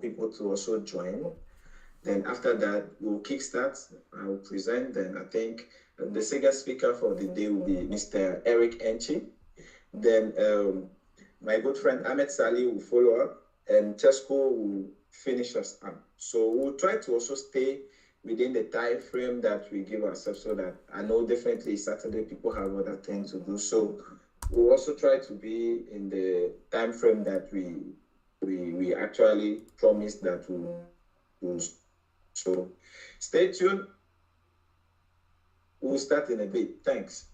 people to also join. Then after that, we'll kickstart. I will present. Then I think the second speaker for the day will be Mr. Eric Enchi. Then my good friend Ahmed Sali will follow up, and Tesco will finish us up. So we'll try to also stay within the time frame that we give ourselves, so that I know definitely Saturday people have other things to do. So we'll also try to be in the time frame that we actually promised that we'll. So stay tuned. We'll start in a bit. Thanks.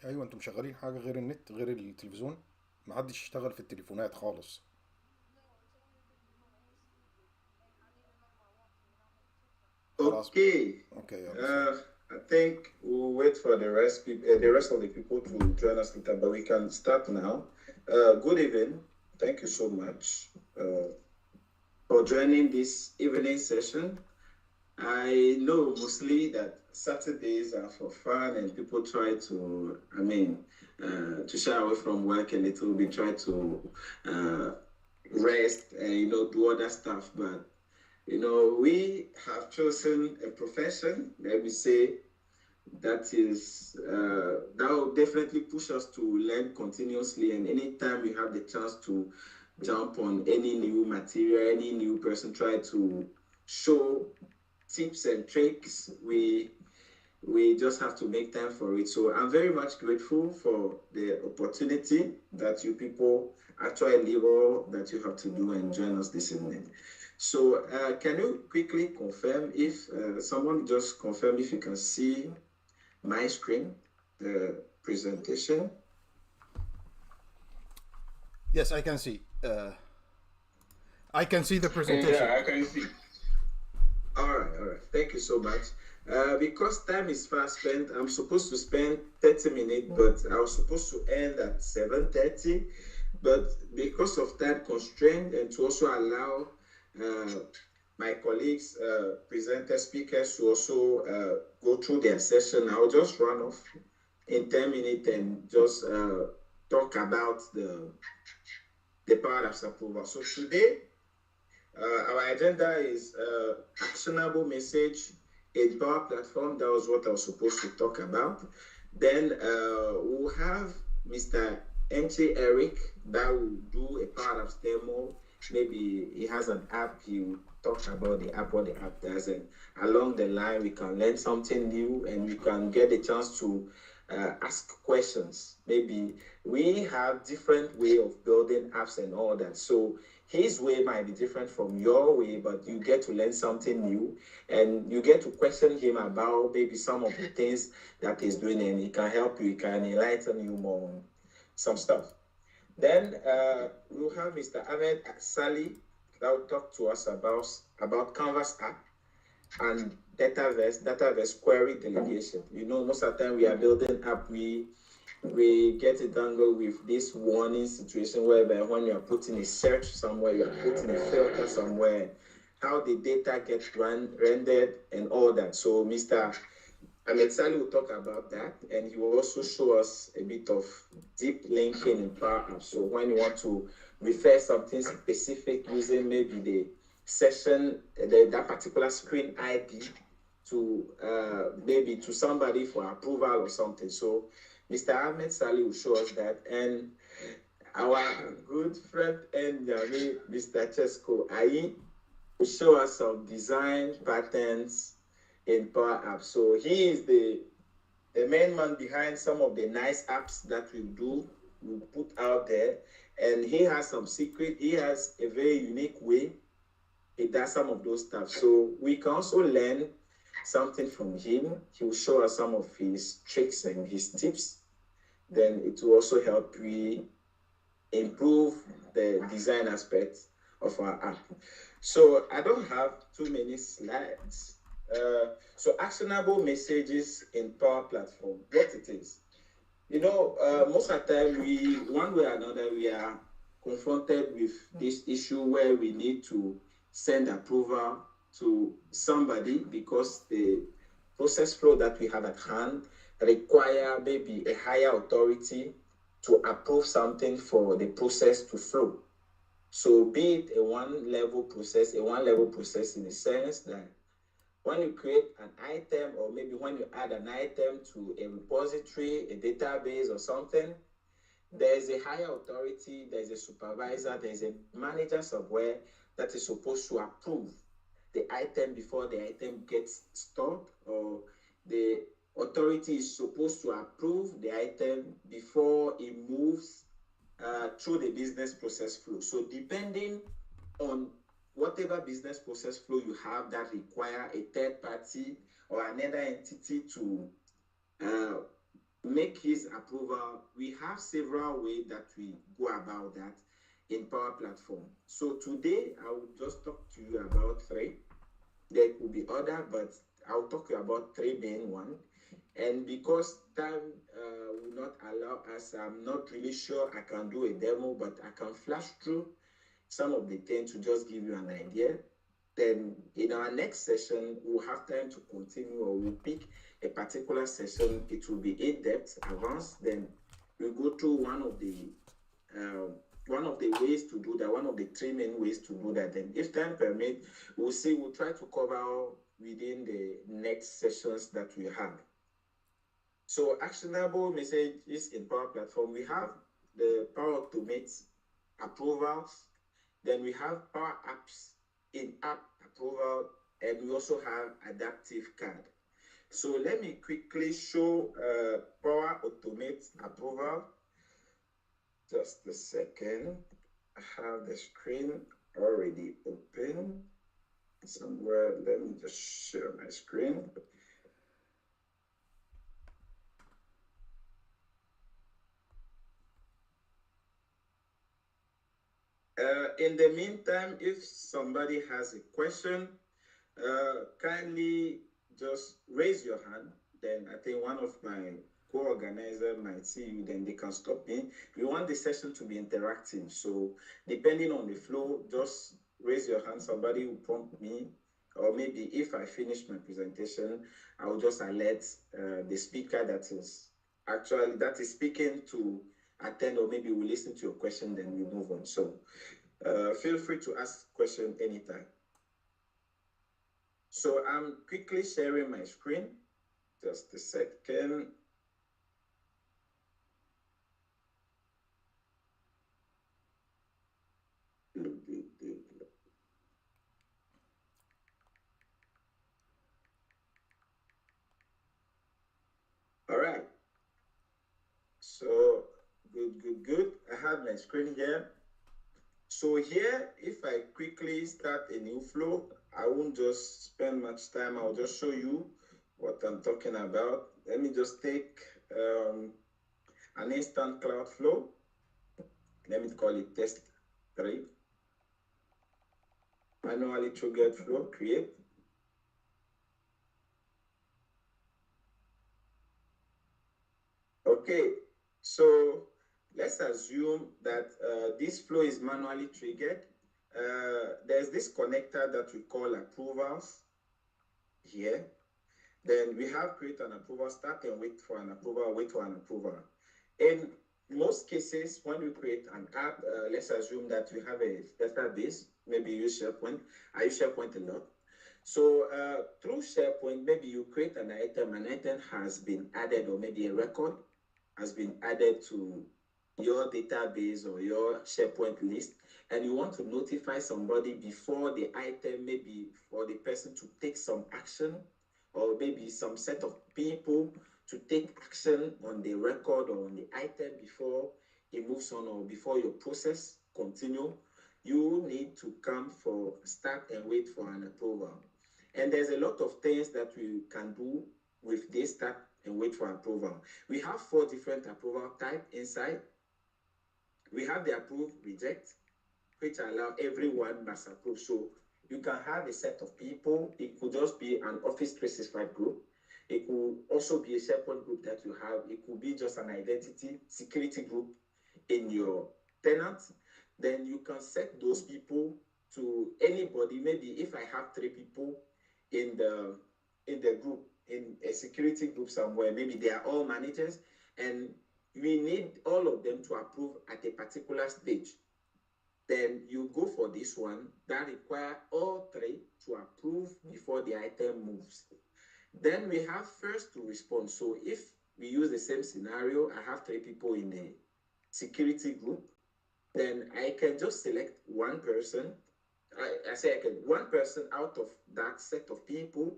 ايوه، انتوا مشغلين حاجه غير النت غير التلفزيون؟ محدش يشتغل في التليفونات خالص. خلاص. Okay. اوكي، يلا سلام. Uh, I think we'll wait for the rest of the people to join us later, but we can start now. Good evening. Thank you so much for joining this evening session. I know mostly that Saturdays are for fun and people try to, to shy away from work a little bit, try to uh, rest and, do other stuff. But, we have chosen a profession, let me say, that will definitely push us to learn continuously. And anytime we have the chance to jump on any new material, any new person, try to show tips and tricks, we just have to make time for it. So I'm very much grateful for the opportunity that you people actually leave all that you have to do and join us this evening. So can you quickly confirm if someone just confirm if you can see my screen, the presentation? Yes, I can see. I can see the presentation. Yeah, I can see. All right. Thank you so much. Because time is fast spent, I'm supposed to spend 30 minutes, but I was supposed to end at 7:30. But because of time constraint and to also allow uh, my colleagues, presenters, speakers to also go through their session, I'll just run off in 10 minutes and just talk about the power of approval. So today, our agenda is actionable message in Power Platform. That was what I was supposed to talk about. Then we'll have Mr. Enchi Eric that will do a Power Apps demo. Maybe he has an app, he will talk about the app, what the app does, and along the line we can learn something new and we can get a chance to ask questions. Maybe we have different way of building apps and all that. So his way might be different from your way, but you get to learn something new and you get to question him about maybe some of the things that he's doing, and he can help you, he can enlighten you more on some stuff. Then we'll have Mr. Ahmed Sali that will talk to us about Canvas app and dataverse query delegation. Most of the time we are building app, we get it tangled with this warning situation whereby when you are putting a search somewhere, you are putting a filter somewhere, how the data gets rendered and all that. So Mr. Ahmed Sali will talk about that, and he will also show us a bit of deep linking in Power Apps. So when you want to refer something specific using maybe the session, that particular screen ID to maybe to somebody for approval or something. So Mr. Ahmed Sali will show us that, and our good friend and Mr. Chesko Ayi will show us some design patterns in Power Apps. So he is the main man behind some of the nice apps that we put out there, and he has some secret. He has a very unique way he does some of those stuff. So we can also learn something from him. He will show us some of his tricks and his tips. Then it will also help we improve the design aspect of our app. So I don't have too many slides. So actionable messages in Power Platform, what it is. Most of the time, one way or another, we are confronted with this issue where we need to send approval to somebody because the process flow that we have at hand require maybe a higher authority to approve something for the process to flow. So be it a one-level process in the sense that when you create an item or maybe when you add an item to a repository, a database or something, there's a higher authority, there's a supervisor, there's a manager somewhere that is supposed to approve the item before the item gets stored, or the authority is supposed to approve the item before it moves through the business process flow. So depending on whatever business process flow you have that require a third party or another entity to make his approval. We have several ways that we go about that in Power Platform. So today I will just talk to you about three. There could be other, but I'll talk to you about three main one. And because time will not allow us, I'm not really sure I can do a demo, but I can flash through some of the things to just give you an idea. Then in our next session, we'll have time to continue, or we'll pick a particular session. It will be in-depth, advanced. Then we'll go through one of the ways to do that, one of the three main ways to do that. Then if time permit, we'll try to cover within the next sessions that we have. So actionable messages in Power Platform, we have the Power Automate approvals, then we have Power Apps in-app approval, and we also have adaptive card. So let me quickly show Power Automate approval. Just a second. I have the screen already open somewhere. Let me just share my screen. In the meantime, if somebody has a question, kindly just raise your hand. Then I think one of my co-organizer might see you, then they can stop me. We want the session to be interactive. So depending on the flow, just raise your hand. Somebody will prompt me. Or maybe if I finish my presentation, I will just alert the speaker that is speaking to attend, or maybe we'll listen to your question, then we move on. So feel free to ask question anytime. So I'm quickly sharing my screen. Just a second. All right. So good. I have my screen here. So here, if I quickly start a new flow, I won't just spend much time. I'll just show you what I'm talking about. Let me just take an instant cloud flow. Let me call it test 3. Manually triggered flow, create. Okay, so let's assume that this flow is manually triggered. There's this connector that we call approvals here. Then we have create an approval, start and wait for an approval, wait for an approval. In most cases, when we create an app, let's assume that we have a database, maybe you use SharePoint. I use SharePoint a lot. So through SharePoint, maybe you create an item has been added, or maybe a record has been added to your database or your SharePoint list, and you want to notify somebody before the item, maybe for the person to take some action, or maybe some set of people to take action on the record or on the item before it moves on, or before your process continue, you need to come for start and wait for an approval. And there's a lot of things that we can do with this start and wait for approval. We have 4 different approval type inside. We have the approve, reject, which allow everyone must approve. So you can have a set of people. It could just be an Office 365 group. It could also be a SharePoint group that you have. It could be just an identity security group in your tenant. Then you can set those people to anybody. Maybe if I have 3 people in the group, in a security group somewhere, maybe they are all managers, and we need all of them to approve at a particular stage. Then you go for this one that require all 3 to approve before the item moves. Then we have first to respond. So if we use the same scenario, I have 3 people in the security group, then I can just select one person. One person out of that set of people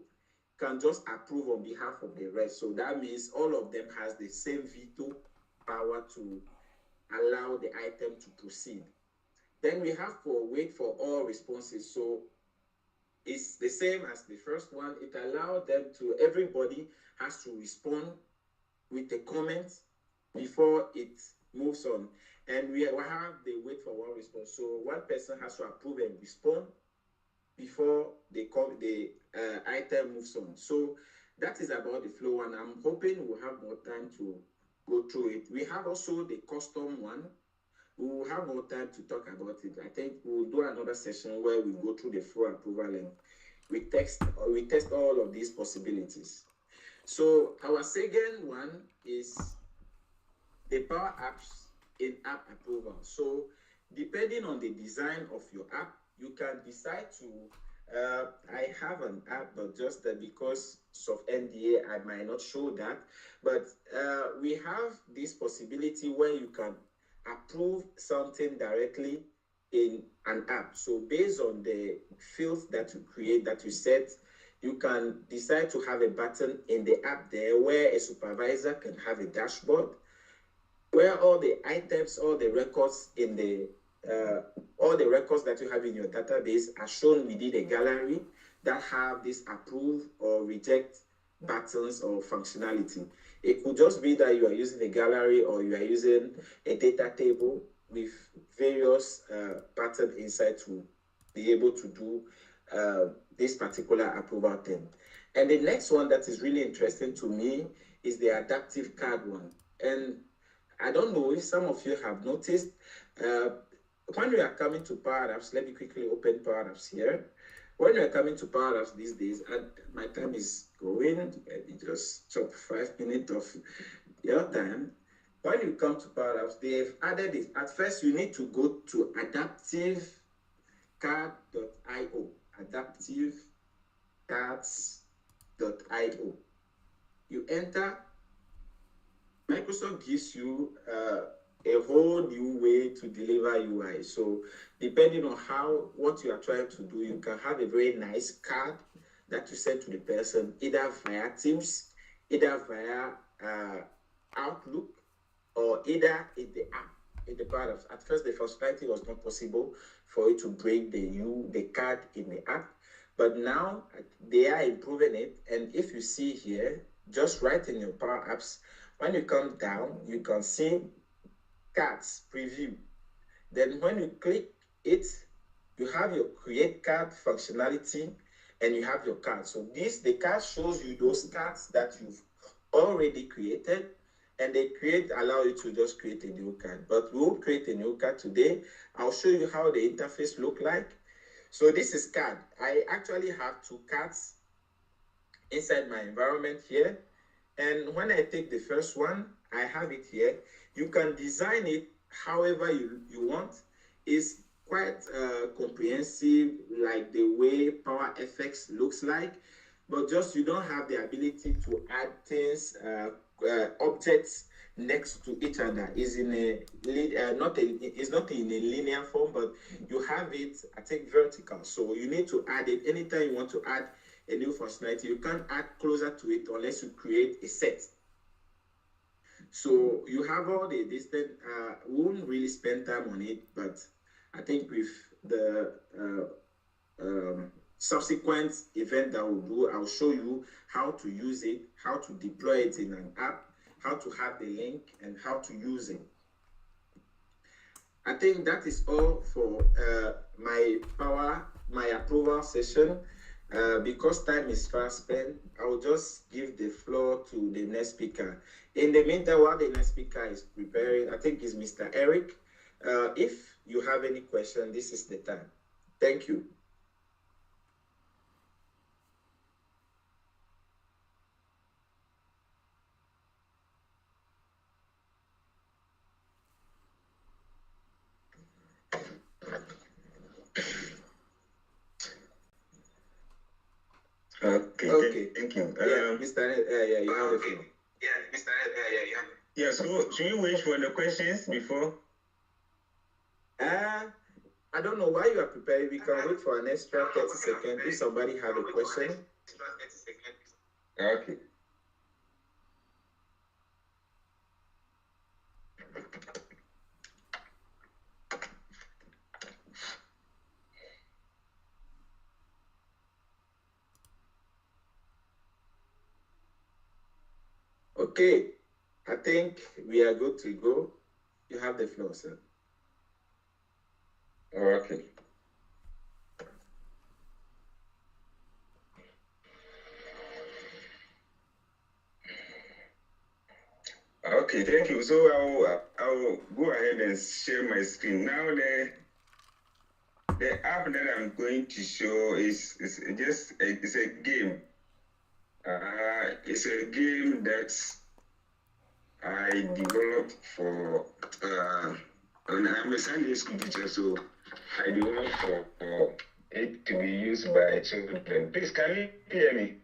can just approve on behalf of the rest. So that means all of them has the same veto power to allow the item to proceed. Then we have for wait for all responses. So it's the same as the first one. It allows them to, everybody has to respond with a comment before it moves on. And we have the wait for one response. So one person has to approve and respond before the item moves on. So that is about the flow, and I'm hoping we'll have more time to go through it. We have also the custom one. We will have more time to talk about it. I think we'll do another session where we go through the flow approval and we test all of these possibilities. So our second one is the Power Apps in-app approval. So depending on the design of your app, you can decide to, I have an app, but just because of NDA, I might not show that. But we have this possibility where you can approve something directly in an app. So based on the fields that you create, that you set, you can decide to have a button in the app there where a supervisor can have a dashboard where all the items, all the records that you have in your database are shown within a gallery that have this approve or reject buttons or functionality. It could just be that you are using a gallery or you are using a data table with various buttons inside to be able to do this particular approval thing. And the next one that is really interesting to me is the adaptive card one. And I don't know if some of you have noticed, when we are coming to Power Apps, let me quickly open Power Apps here. When we are coming to Power Apps these days, and my time is going, let me just chop 5 minutes of your time. When you come to Power Apps, they've added it. At first, you need to go to adaptivecard.io, adaptivecards.io. You enter. Microsoft gives you a whole new way to deliver UI. So depending on what you are trying to do, you can have a very nice card that you send to the person, either via Teams, either via Outlook, or either in the app, in the part of. At first, the functionality was not possible for you to bring the card in the app, but now they are improving it. And if you see here, just right in your Power Apps, when you come down, you can see cards preview. Then when you click it, you have your create card functionality and you have your card. So the card shows you those cards that you've already created, and allow you to just create a new card. But we will create a new card today. I'll show you how the interface look like. So this is card. I actually have 2 cards inside my environment here. And when I take the first one, I have it here. You can design it however you want. It's quite comprehensive, like the way Power FX looks like, but just you don't have the ability to add things, objects next to each other. It's not in a linear form, but you have it, I think, vertical. So you need to add it anytime you want to add a new functionality. You can't add closer to it unless you create a set. So you have all the distance. We won't really spend time on it, but I think with the subsequent event that we'll do, I'll show you how to use it, how to deploy it in an app, how to have the link, and how to use it. I think that is all for my approval session. Because time is fast spent, I will just give the floor to the next speaker. In the meantime, while the next speaker is preparing, I think it's Mr. Eric. If you have any question, this is the time. Thank you. Okay. Thank you. Mr. You have the floor. Yeah, so should we wait for the questions before? I don't know why you are preparing. We can wait for an extra 30 seconds if somebody has a question. Okay. Okay. I think we are good to go. You have the floor, sir. Okay. Okay, thank you. So I'll go ahead and share my screen. Now the app that I'm going to show is just it's a game. It's a game that I developed for and I'm a Sunday school teacher, so I developed for it to be used by children. Please, can you hear me?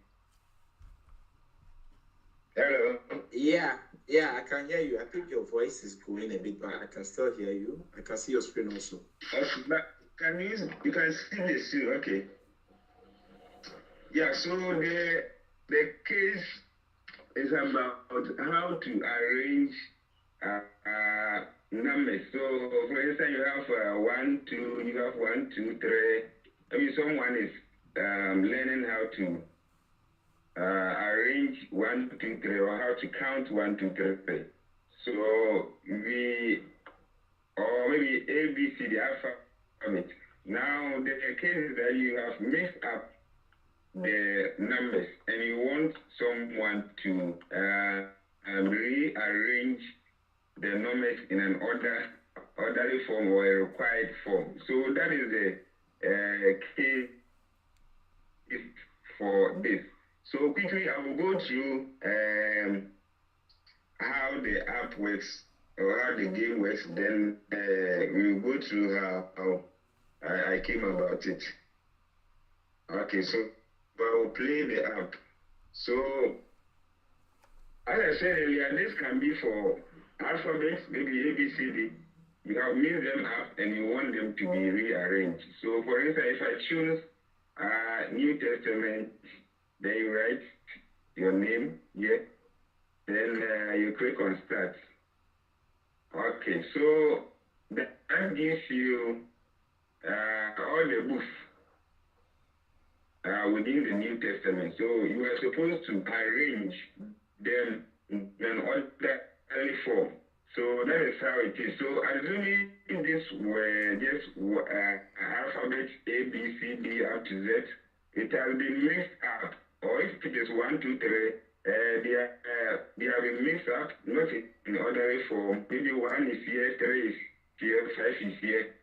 Hello. Yeah, I can hear you. I think your voice is going a bit, but I can still hear you. I can see your screen also. Okay, but you can see the screen, okay. Yeah, so the case is about how to arrange numbers. So, for instance, you have 1, 2, you have 1, 2, 3. I mean, someone is learning how to arrange 1, 2, 3, or how to count 1, 2, 3. So, or maybe A, B, C, the alphabet. Now, the case is that you have mixed up the numbers and you want someone to rearrange the numbers in an orderly form or a required form. So that is the case for this. So quickly, I will go through how the app works or how the game works. Then we will go through how I came about it. Okay, so I will play the app. So, as I said earlier, this can be for alphabets, maybe A, B, C, D. You have mixed them up and you want them to be rearranged. So, for instance, if I choose New Testament, then you write your name here, then you click on Start. Okay, so that gives you all the books within the New Testament. So you are supposed to arrange them in an orderly form. So that is how it is. So assuming this were just alphabet A, B, C, D up to Z, it has been mixed up. Or if it is 1, 2, 3, they have been mixed up, not in orderly form. Maybe 1 is here, 3 is here, 5 is here.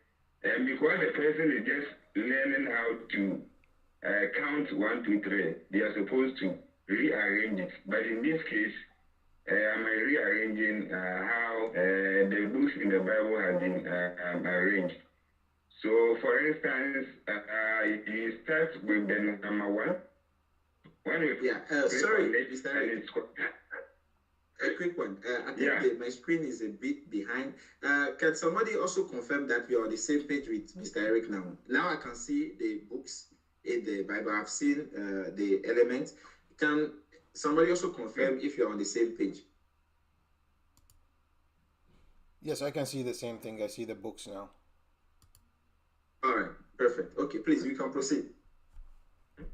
And because the person is just learning how to count 1, 2, 3, they are supposed to rearrange it. But in this case, I'm rearranging how the books in the Bible have been arranged. So, for instance, you start with the number 1. When you sorry, Mr. Eric. A quick one. I think my screen is a bit behind. Can somebody also confirm that we are on the same page with Mr. Eric now? Now I can see the books in the Bible. I've seen the elements. Can somebody also confirm if you're on the same page? Yes, I can see the same thing. I see the books now. All right, perfect. Okay, please, we can proceed.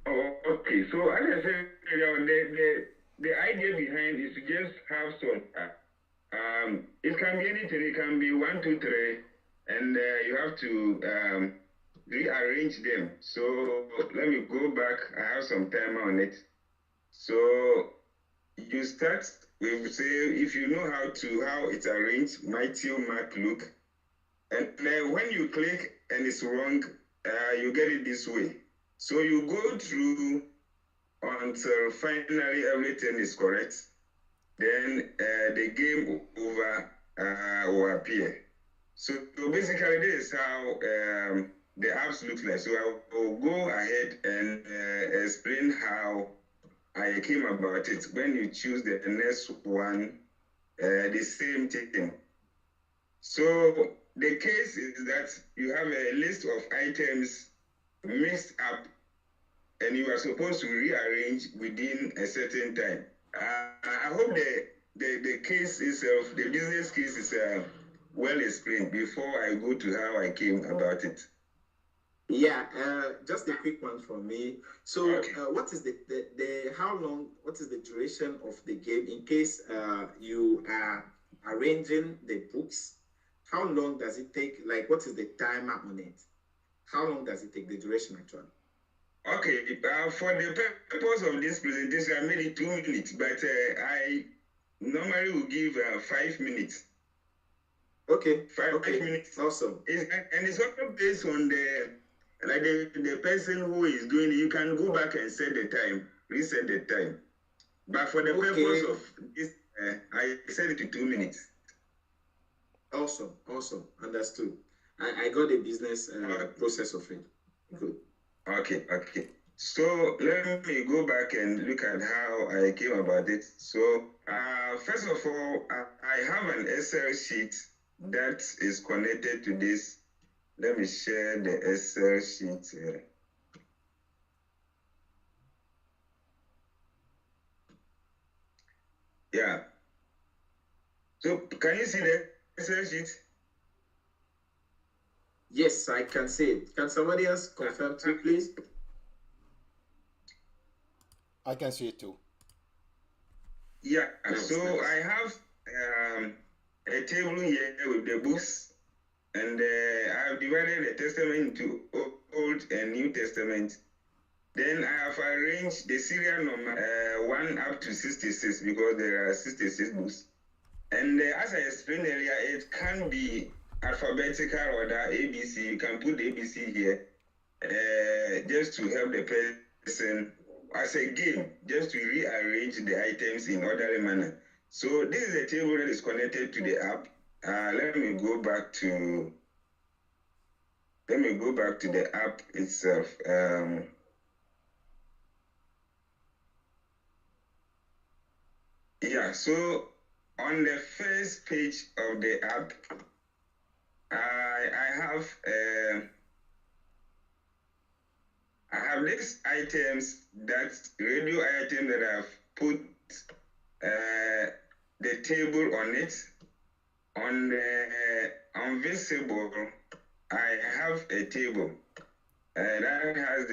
Oh, okay. So as I said, the idea behind is to just have some. It can be anything. It can be 1, 2, 3, and you have to rearrange them. So let me go back. I have some time on it. So you start with, say, if you know how it's arranged, Matthew, Mark, Luke, and when you click and it's wrong, you get it this way. So you go through until finally everything is correct. Then the game over will appear. So basically, this is how the apps look like. So I will go ahead and explain how I came about it. When you choose the next one, the same thing. So the case is that you have a list of items mixed up and you are supposed to rearrange within a certain time. I hope the case itself, the business case is well explained before I go to how I came about it. Yeah, just a quick one from me. So, Okay. what is the how long? What is the duration of the game in case you are arranging the books? How long does it take? Like, what is the timer on it? How long does it take? The duration actually. Okay, for the purpose of this presentation, I made it 2 minutes, but I normally will give 5 minutes. Okay. 5 minutes. Awesome. And it's also based on the person who is doing it. You can go back and set the time, reset the time. But for the purpose of this, I set it to 2 minutes. Awesome. Understood. I got the business process of it. Good. Okay. So let me go back and look at how I came about it. So first of all, I have an Excel sheet that is connected to this. Let me share the Excel sheet here. Yeah. So can you see the Excel sheet? Yes, I can see it. Can somebody else confirm too, please? I can see it too. Yeah, so I have a table here with the books, and I've divided the Testament into Old and New Testament. Then I have arranged the serial number 1 up to 66 because there are 66 books. And as I explained earlier, it can be alphabetical order, ABC. You can put ABC here just to help the person as a game, just to rearrange the items in orderly manner. So this is a table that is connected to the app. Let me go back to the app itself. Yeah, so on the first page of the app, I have these items, that radio item that I've put the table on it. On the invisible, I have a table that has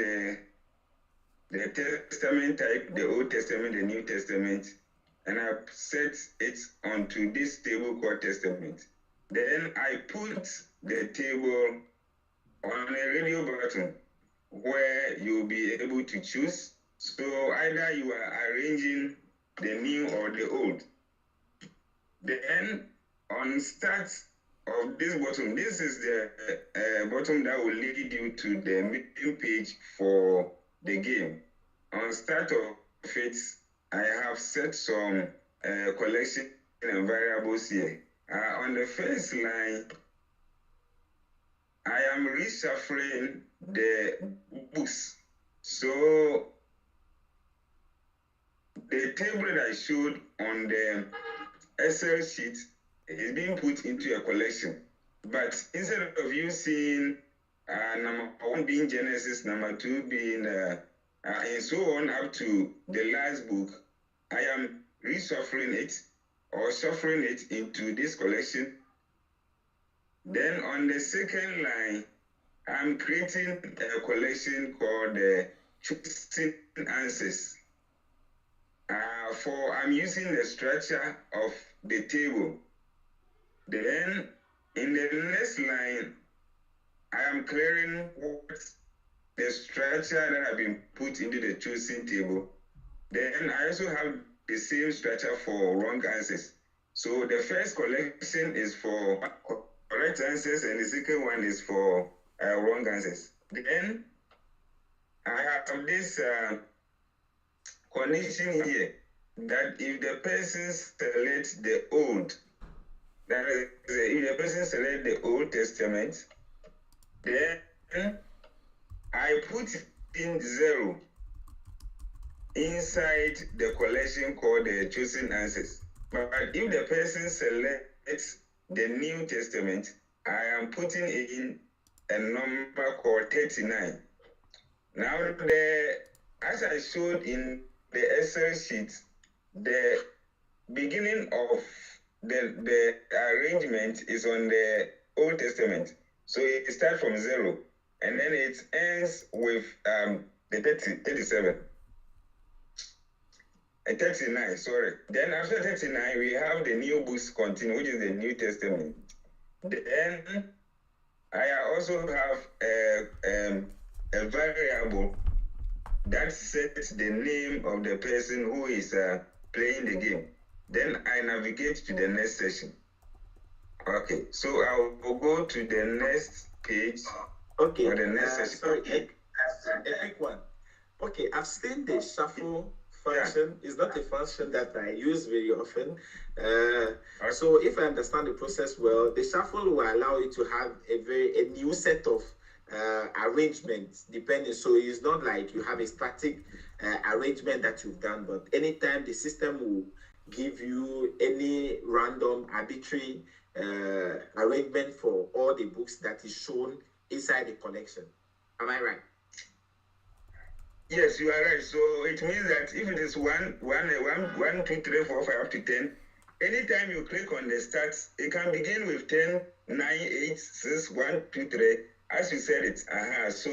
the Testament type, the Old Testament, the New Testament, and I've set it onto this table called Testament. Then I put the table on a radio button where you'll be able to choose. So either you are arranging the new or the old. Then on start of this button, this is the button that will lead you to the main page for the game. On start of it, I have set some collection and variables here. On the first line, I am reshuffling the books. So the table that I showed on the Excel sheet is being put into a collection. But instead of you seeing number 1 being Genesis, number 2 being and so on up to the last book, I am reshuffling it or shuffling it into this collection. Then on the second line, I'm creating a collection called Choosing Answers. I'm using the structure of the table. Then in the next line, I am clearing what the structure that have been put into the choosing table. Then I also have the same structure for wrong answers. So the first collection is for correct answers, and the second one is for wrong answers. Then I have this condition here that if the person selects the old, that is, if the person selects the Old Testament, then I put in 0 inside the collection called the chosen answers. But if the person selects the New Testament, I am putting in a number called 39. Now, as I showed in the Excel sheet, the beginning of the arrangement is on the Old Testament. So it starts from 0. and then it ends with the 37. 39, sorry. Then after 39, we have the new books continue, which is the New Testament. Then I also have a variable that sets the name of the person who is playing the game. Then I navigate to the next session. Okay, so I will go to the next page. Okay. Or the next session. Sorry, a quick one. Okay, I've seen the shuffle function. It's not a function that I use very often. So if I understand the process well, the shuffle will allow you to have a new set of arrangements depending. So it's not like you have a static arrangement that you've done, but anytime the system will give you any random arbitrary arrangement for all the books that is shown inside the collection. Am I right? Yes, you are right. So it means that if it is 1, 2, 3, 4, 5 up to 10, anytime you click on the stats, it can begin with 10, 9, 8, 6, 1, 2, 3. As you said, it's So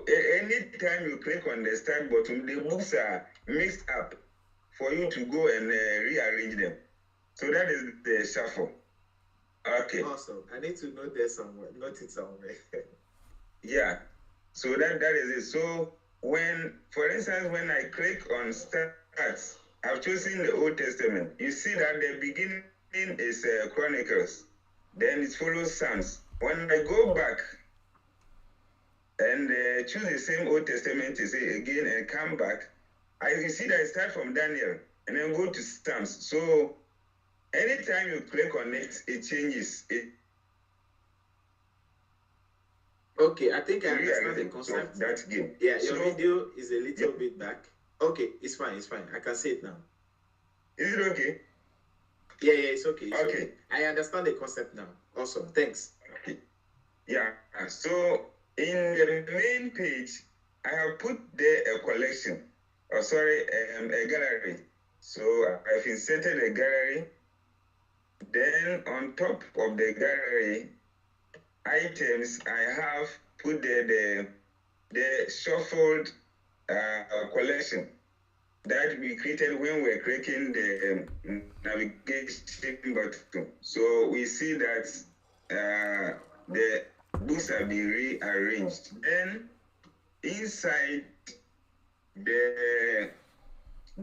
anytime you click on the start button, the books are mixed up for you to go and rearrange them. So that is the shuffle. Okay. Awesome. I need to note it somewhere. Yeah. So that is it. So for instance, when I click on stats, I've chosen the Old Testament. You see that the beginning is Chronicles. Then it follows Psalms. When I go back and choose the same Old Testament again and come back, I see that I start from Daniel and then go to Psalms. So anytime you click on it, it changes. Okay, I think I understand the concept. That game. Yeah, your video is a little bit back. Okay, it's fine. I can see it now. Is it okay? Yeah, it's okay. Okay. I understand the concept now. Awesome. Thanks. Okay. Yeah. So in the main page, I have put there a collection. A gallery. So I've inserted a gallery. Then on top of the gallery items, I have put there the shuffled collection that we created when we were clicking the navigation button. So we see that the books are being rearranged. Then inside the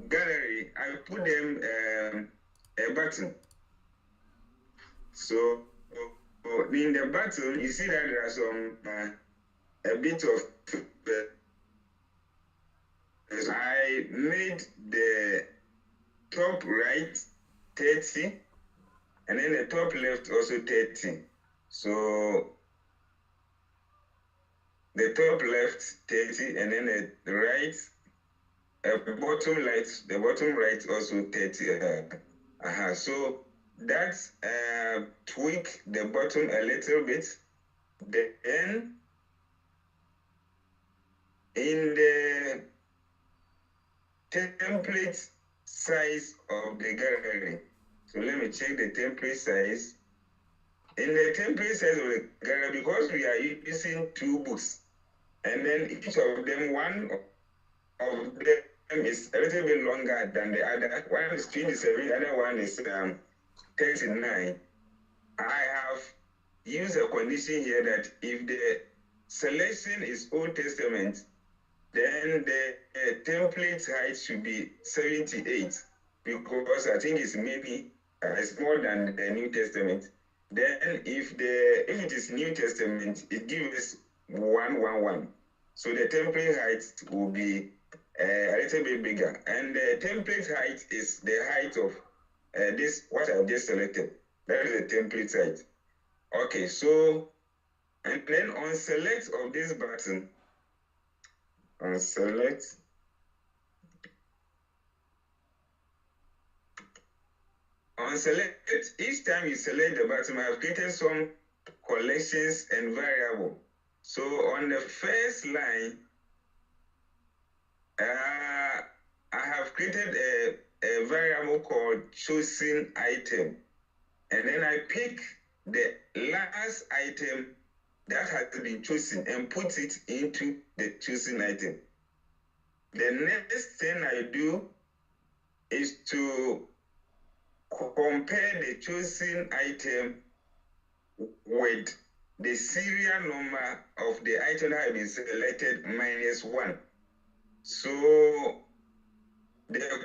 gallery, I put them a button. So in the button, you see that there are some a bit of I made the top right 30 and then the top left also 30. So the top left 30 and then the right the bottom right also 30. So that's tweak the bottom a little bit. Then in the template size of the gallery. So let me check the template size. In the template size of the gallery, because we are using 2 books, and then each of them, one of them is a little bit longer than the other. One is 27, the other one is 39. I have used a condition here that if the selection is Old Testament, then the template height should be 78, because I think it's maybe it's more than the New Testament. Then if it is New Testament, it gives 111. So the template height will be a little bit bigger. And the template height is the height of what I've just selected. That is the template height. Okay, so, and then on select of this button, on select, each time you select the button, I have created some collections and variable. So on the first line, I have created a variable called chosen item. And then I pick the last item that has been chosen and put it into the chosen item. The next thing I do is to compare the chosen item with the serial number of the item that has been selected minus 1. So the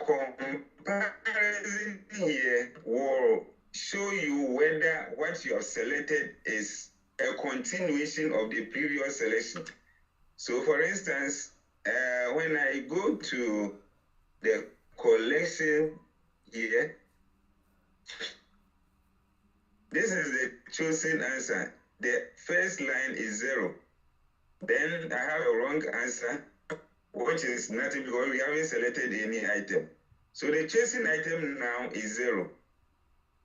comparison here will show you whether what you have selected is a continuation of the previous selection. So for instance, when I go to the collection here, this is the chosen answer. The first line is 0. Then I have a wrong answer, which is nothing because we haven't selected any item. So the chosen item now is 0.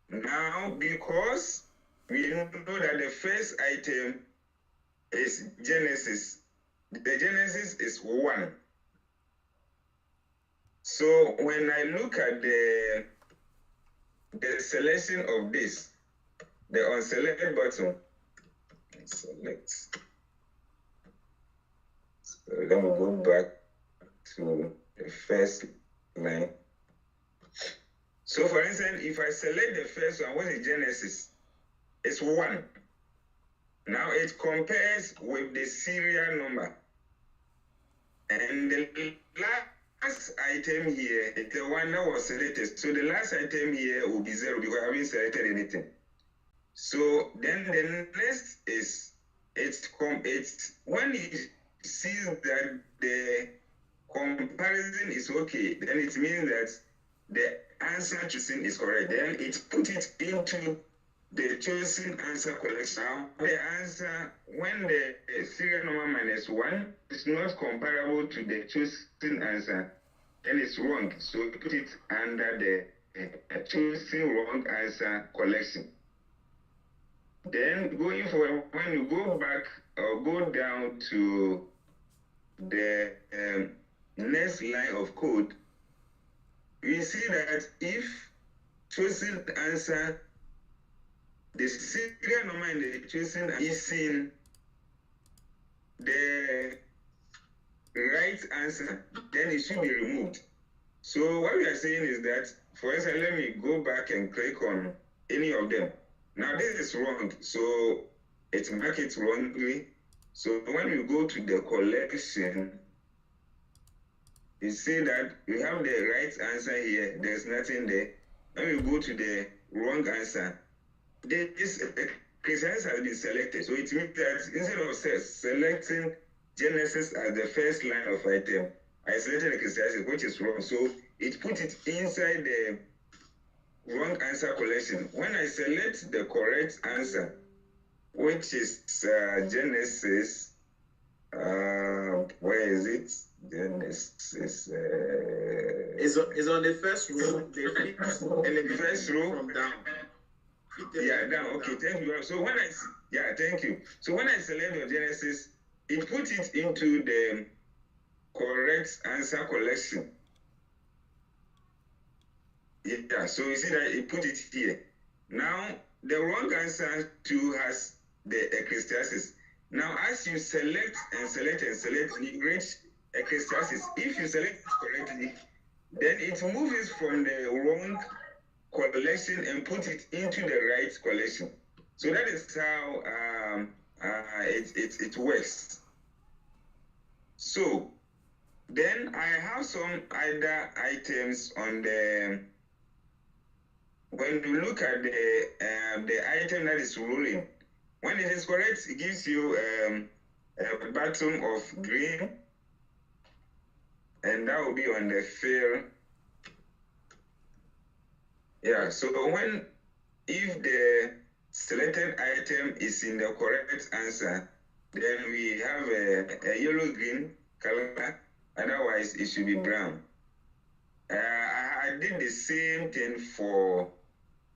Now, because we know that the first item is Genesis, the Genesis is 1. So when I look at the selection of this, the unselected button, select. So let me go back to the first line. So for instance, if I select the first one, what is Genesis? It's 1. Now it compares with the serial number. And the last item here is the one that was selected. So the last item here will be 0 because I haven't selected anything. So then the next is it's when it sees that the comparison is okay, then it means that the answer chosen is correct. Then it puts it into the chosen answer collection. Now, the answer, when the serial number minus 1 is not comparable to the chosen answer, then it's wrong. So put it under the chosen wrong answer collection. Then going forward, when you go back or go down to the next line of code, we see that if chosen answer, the serial number in the chosen is in the right answer, then it should be removed. So what we are saying is that, for instance, let me go back and click on any of them. Now this is wrong, so it's marked it wrongly. So when you go to the collection, you see that we have the right answer here. There's nothing there. When you go to the wrong answer, this Christianity has been selected. So it means that instead of selecting Genesis as the first line of item, I selected the Christianity, which is wrong. So it put it inside the wrong answer collection. When I select the correct answer, which is Genesis, where is it? Genesis is on the first row. In the first row from down. Yeah, down. Okay, thank you. So when thank you. So when I select the Genesis, it puts it into the correct answer collection. Yeah, so you see that it put it here. Now, the wrong answer too has the ecclesiastes. Now, as you select and select and select, you reach ecclesiastes. If you select it correctly, then it moves from the wrong collection and put it into the right collection. So that is how it works. So then I have some other items on the. When you look at the item that is ruling, when it is correct, it gives you a bottom of green, and that will be on the fill. Yeah, so if the selected item is in the correct answer, then we have a yellow-green color, otherwise it should be brown. I did the same thing for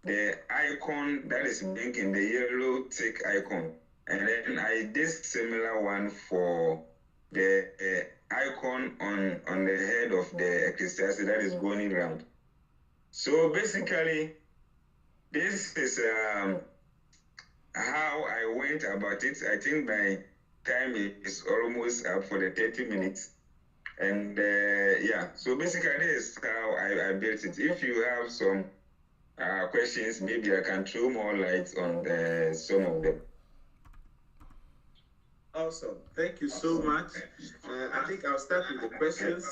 the icon that is blinking, the yellow tick icon. And then I did similar one for the icon on the head of the ecclesiastic that is going around. So basically, this is how I went about it. I think my time is almost up for the 30 minutes. And yeah, so basically this is how I built it. If you have some questions, maybe I can throw more light on some of them. Awesome. Thank you so much. I think I'll start with the questions.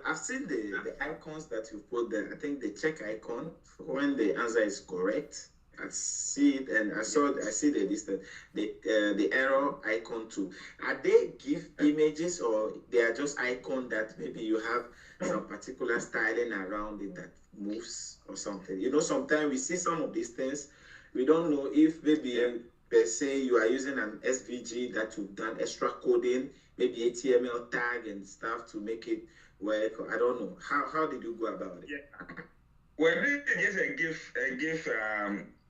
I've seen the icons that you put there. I think the check icon for when the answer is correct. I see it, and I see the distance, the error icon too. Are they GIF images, or they are just icon that maybe you have some particular styling around it that moves or something? You know, sometimes we see some of these things. We don't know if maybe per se you are using an SVG that you've done extra coding, maybe HTML tag and stuff to make it work. I don't know. How did you go about it? Yeah. Well, this is just a GIF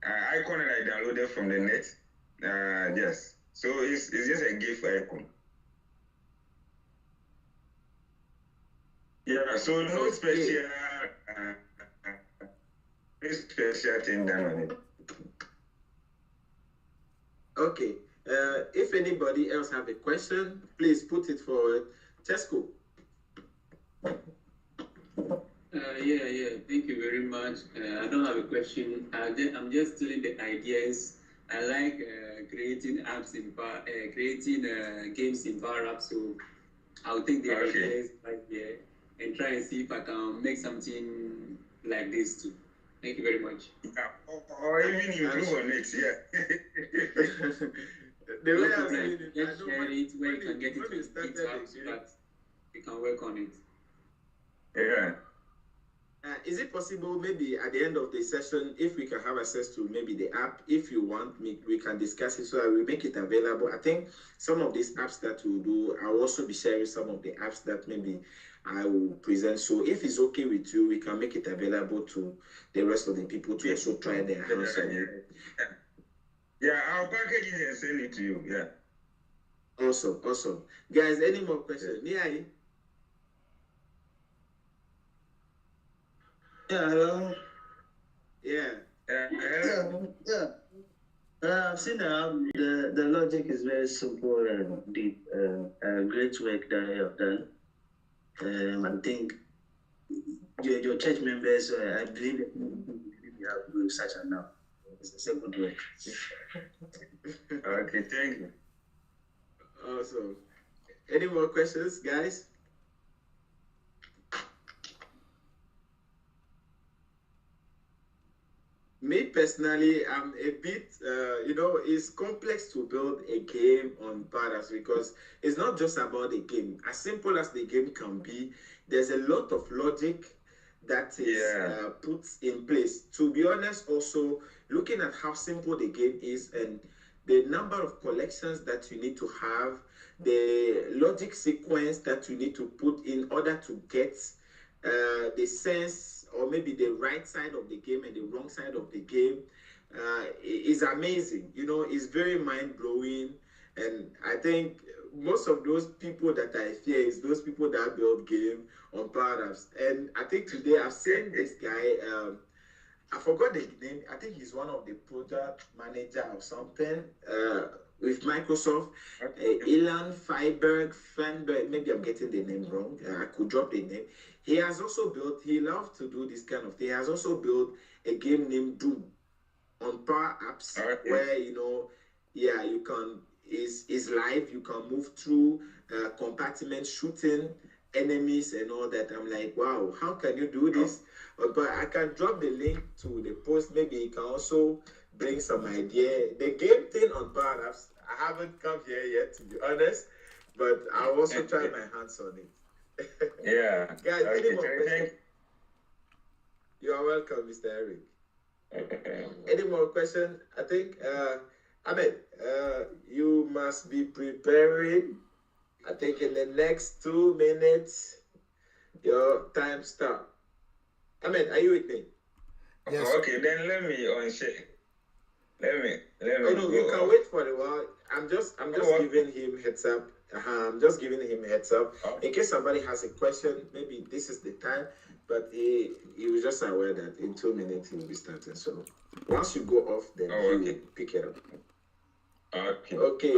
icon that I downloaded from the net. Yes. So it's just a GIF icon. Yeah, so no special thing done on it. Okay. If anybody else have a question, please put it forward. Tesco. Yeah. Thank you very much. I don't have a question. I'm just stealing the ideas. I like creating apps creating games in Power Apps. So I'll take the ideas right here and try and see if I can make something like this too. Thank you very much. Or even improve on it, yeah. The way I see it, just share it where you can get it to GitHub so that you can work on it. Yeah. Is it possible maybe at the end of the session, if we can have access to maybe the app, if you want, we can discuss it so that we make it available. I think some of these apps that we'll do, I'll also be sharing some of the apps that maybe I will present. So if it's okay with you, we can make it available to the rest of the people to also try their hands on it. Yeah, I'll package it and send it to you. Yeah. Awesome. Guys, any more questions? Yeah. I've seen the logic is very simple and deep. Great work that you have done. I think your church members, I believe you have good such a now. It's a good work. Okay, thank you. Awesome. Any more questions, guys? Me personally, I'm a bit, it's complex to build a game on Paras because it's not just about the game. As simple as the game can be, there's a lot of logic that is put in place. To be honest, also looking at how simple the game is and the number of collections that you need to have, the logic sequence that you need to put in order to get the sense or maybe the right side of the game and the wrong side of the game is amazing. It's very mind-blowing. And I think most of those people that I fear is those people that build game on Power Apps. And I think today I've seen this guy, I forgot the name. I think he's one of the product manager or something with Microsoft. Ilan Feinberg, maybe I'm getting the name wrong. I could drop the name. He has also built, he loves to do this kind of thing. He has also built a game named Doom on Power Apps where, you can, is live, you can move through compartments, shooting enemies and all that. I'm like, wow, how can you do this? But I can drop the link to the post. Maybe you can also bring some idea. The game thing on Power Apps, I haven't come here yet, to be honest, but I'll also try my hands on it. Yeah. Guys, any more questions? You are welcome, Mr. Eric. Any more questions? I think, Ahmed, you must be preparing. I think in the next 2 minutes, your time starts. Ahmed, are you with me? Yes. Okay, then let me unshare. Let me. Oh no, you can wait for a while. I'm just giving him heads up I'm just giving him a heads up. In case somebody has a question, maybe this is the time, but he was just aware that in 2 minutes he'll be starting. So once you go off, then he will pick it up. Okay.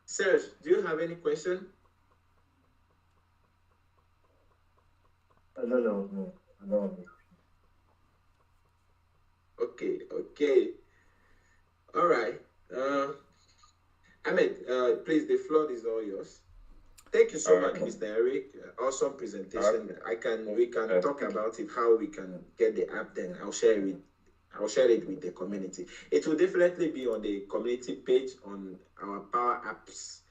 Serge, do you have any question? No. Okay. All right. Ahmed, please, the floor is all yours. Thank you so much, Mr. Eric. Awesome presentation. We can talk about it, how we can get the app. Then I'll share it with the community. It will definitely be on the community page on our Power Apps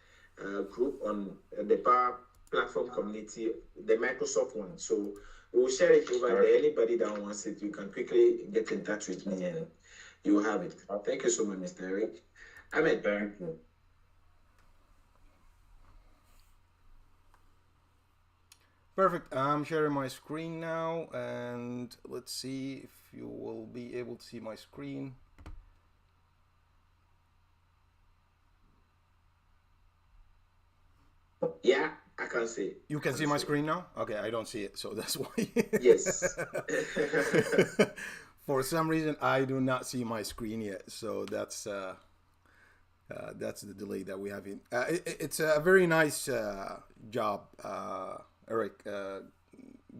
group on the Power Platform community, the Microsoft one. So we'll share it over there. Anybody that wants it, you can quickly get in touch with me and you will have it. Thank you so much, Mr. Eric. Ahmed. Thank you. Perfect. I'm sharing my screen now, and let's see if you will be able to see my screen. Yeah, I can see it. You can see my screen now? Okay, I don't see it, so that's why. Yes. For some reason, I do not see my screen yet, so that's the delay that we have in. It's a very nice job, Eric.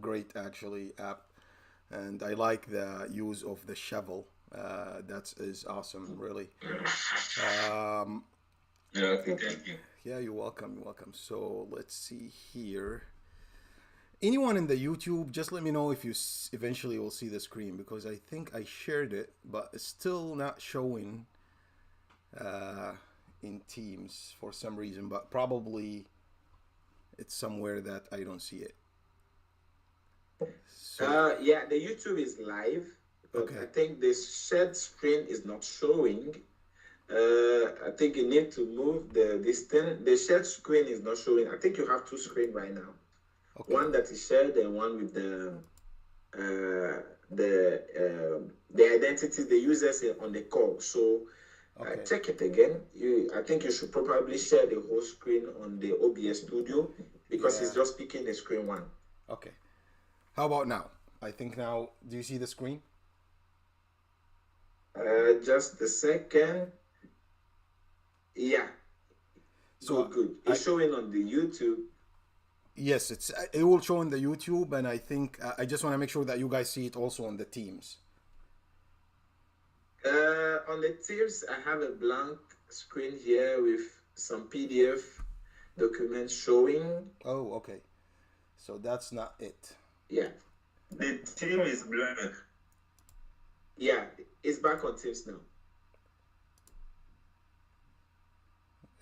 Great, actually, app, and I like the use of the shovel. That is awesome, really. Yeah, thank you. Yeah, you're welcome. You're welcome. So let's see here. Anyone in the YouTube, just let me know if you eventually will see the screen, because I think I shared it, but it's still not showing in Teams for some reason. But probably it's somewhere that I don't see it. So, yeah, the YouTube is live, but okay. I think the shared screen is not showing. I think you need to move this thing. The shared screen is not showing. I think you have two screens right now. Okay. One that is shared and one with the identity, the users on the call. So okay. Check it again. I think you should probably share the whole screen on the OBS Studio, because it's just picking the screen one. Okay. How about now? I think now, do you see the screen? Just a second. Yeah. So good. It's showing on the YouTube. Yes, it will show on the YouTube, and I think I just want to make sure that you guys see it also on the Teams. On the Teams, I have a blank screen here with some PDF documents showing. Oh, okay. So that's not it. Yeah. The team is blank. Yeah, it's back on Teams now.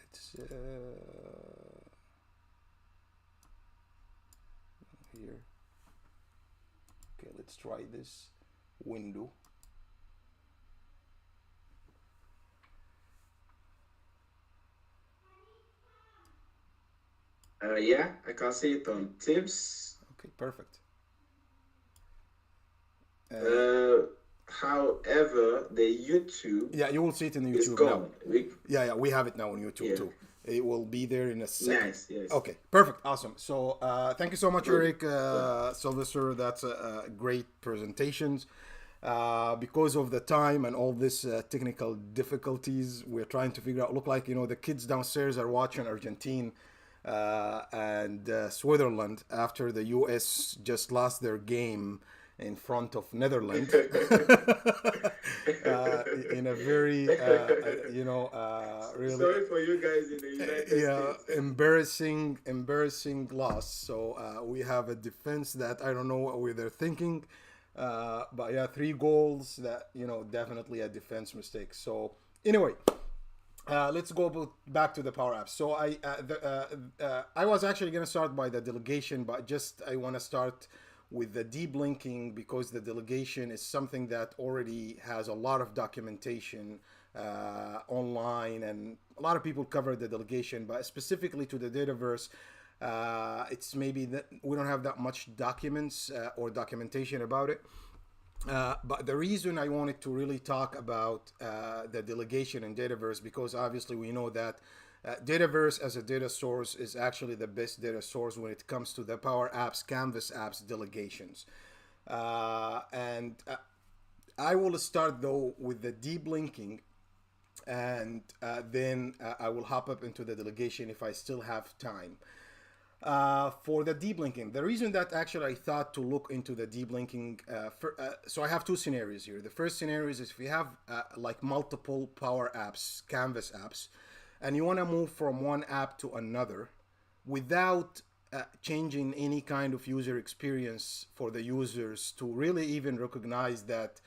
It's here. Okay, let's try this window. Yeah, I can see it on Teams. Okay, perfect. However, the YouTube. Yeah, you will see it in the YouTube now. We have it now on YouTube too. It will be there in a second. Nice, yes. Okay, perfect, awesome. So thank you so much, Eric Sylvester. That's a great presentations. Because of the time and all this technical difficulties, we're trying to figure out. Look like the kids downstairs are watching Argentina and Switzerland after the U.S. just lost their game in front of Netherlands in a very really sorry for you guys in the United States. embarrassing loss. So we have a defense that I don't know what they're thinking, but yeah, 3 goals that definitely a defense mistake. So anyway, let's go back to the Power Apps. So I was actually going to start by the delegation, but I want to start with the deep linking, because the delegation is something that already has a lot of documentation online, and a lot of people cover the delegation, but specifically to the Dataverse, it's maybe that we don't have that much documents or documentation about it. But the reason I wanted to really talk about the delegation in Dataverse, because obviously we know that Dataverse as a data source is actually the best data source when it comes to the Power Apps, Canvas apps delegations. And I will start though with the deep linking, and then I will hop up into the delegation if I still have time. For the deep linking, the reason that actually I thought to look into the deep linking, so I have two scenarios here. The first scenario is if you have like multiple Power Apps, Canvas apps, and you want to move from one app to another without changing any kind of user experience for the users to really even recognize that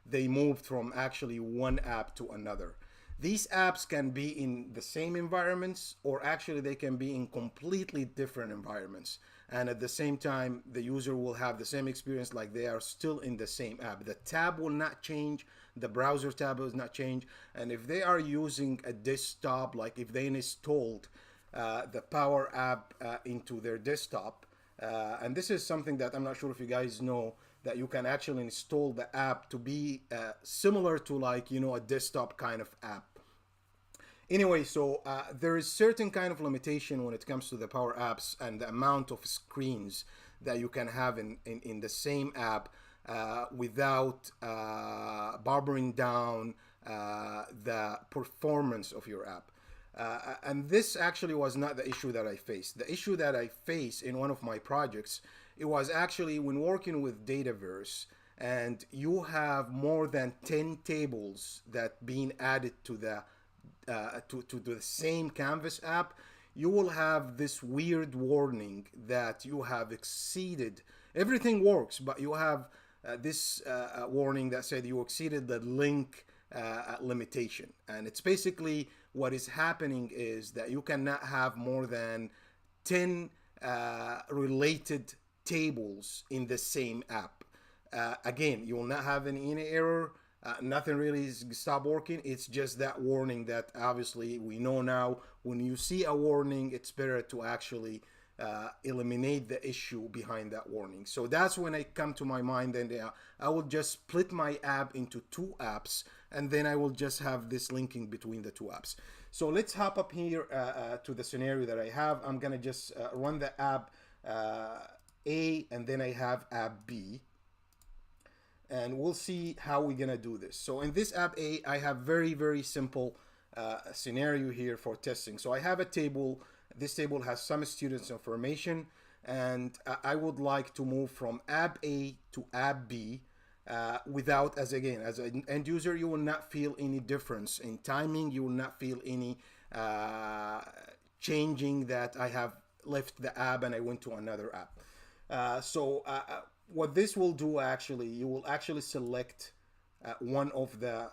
they moved from actually one app to another. These apps can be in the same environments, or actually they can be in completely different environments. And at the same time, the user will have the same experience like they are still in the same app. The tab will not change. The browser tab will not change. And if they are using a desktop, like if they installed the Power App into their desktop, and this is something that I'm not sure if you guys know, that you can actually install the app to be similar to like, you know, a desktop kind of app. Anyway, so there is certain kind of limitation when it comes to the Power Apps and the amount of screens that you can have in the same app without barbering down the performance of your app. And this actually was not the issue that I faced. The issue that I faced in one of my projects, it was actually when working with Dataverse, and you have more than 10 tables that being added to the to the same Canvas app, you will have this weird warning that you have exceeded. Everything works, but you have this warning that said you exceeded the link limitation. And it's basically what is happening is that you cannot have more than 10 related tables in the same app. Again, you will not have any error. Nothing really is stop working. It's just that warning that obviously we know now. When you see a warning, it's better to actually eliminate the issue behind that warning. So that's when I come to my mind, and I will just split my app into two apps, and then I will just have this linking between the two apps. So let's hop up here to the scenario that I have. I'm gonna just run the app A, and then I have app B. And we'll see how we're gonna do this. So in this app A, I have very simple scenario here for testing. So I have a table. This table has some students information, and I would like to move from app A to app B without, as an end user, you will not feel any difference in timing. You will not feel any changing that I have left the app and I went to another app. What this will do actually, you will actually select one of the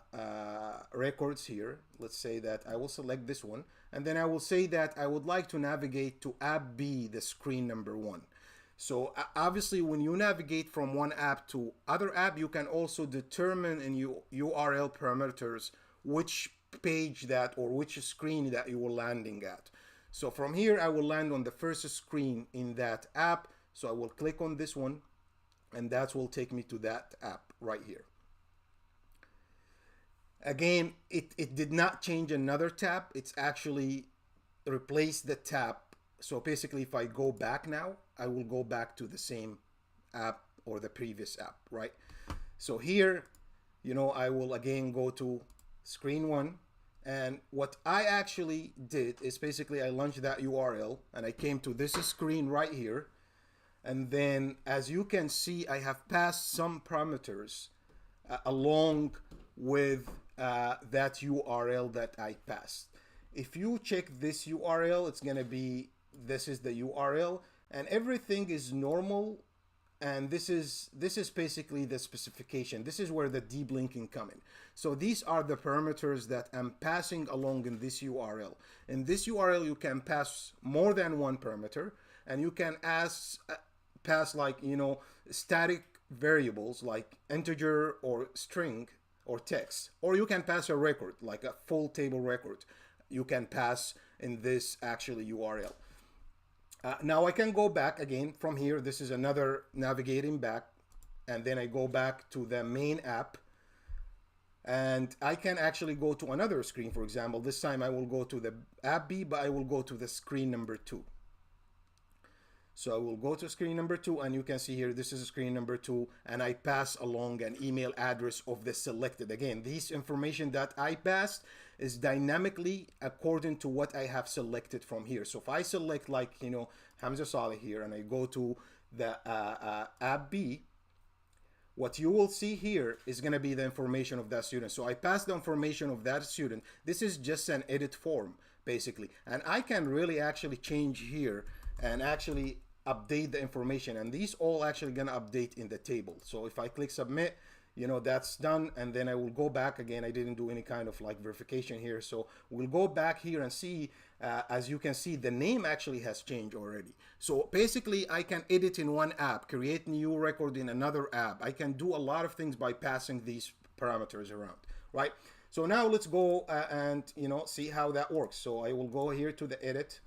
records here. Let's say that I will select this one, and then I will say that I would like to navigate to app B, the screen number 1. So obviously when you navigate from one app to other app, you can also determine in your URL parameters which page that or which screen that you will landing at. So from here, I will land on the first screen in that app. So I will click on this one, and that will take me to that app right here. Again, it did not change another tab. It's actually replaced the tab. So basically, if I go back now, I will go back to the same app or the previous app, right? So here, you know, I will again go to screen 1. And what I actually did is basically I launched that URL and I came to this screen right here. And then as you can see, I have passed some parameters along with that URL that I passed. If you check this URL, it's gonna be, this is the URL, and everything is normal. And this is basically the specification. This is where the deep linking come in. So these are the parameters that I'm passing along in this URL. In this URL, you can pass more than one parameter, and you can pass like, you know, static variables like integer or string or text, or you can pass a record like a full table record. You can pass in this actually URL. Now I can go back again from here. This is another navigating back, and then I go back to the main app. And I can actually go to another screen. For example, this time I will go to the app B, but I will go to the screen number 2. So I will go to screen number 2, and you can see here, this is screen number 2, and I pass along an email address of the selected. Again, this information that I passed is dynamically according to what I have selected from here. So if I select, like, you know, Hamza Saleh here, and I go to the app B, what you will see here is going to be the information of that student. So I pass the information of that student. This is just an edit form, basically. And I can really actually change here and actually update the information, and these all actually gonna update in the table. So if I click submit, you know, that's done, and then I will go back again. I didn't do any kind of like verification here, so we'll go back here and see, as you can see, the name actually has changed already. So basically I can edit in one app, create new record in another app. I can do a lot of things by passing these parameters around, right? So now let's go and, you know, see how that works. So I will go here to the edit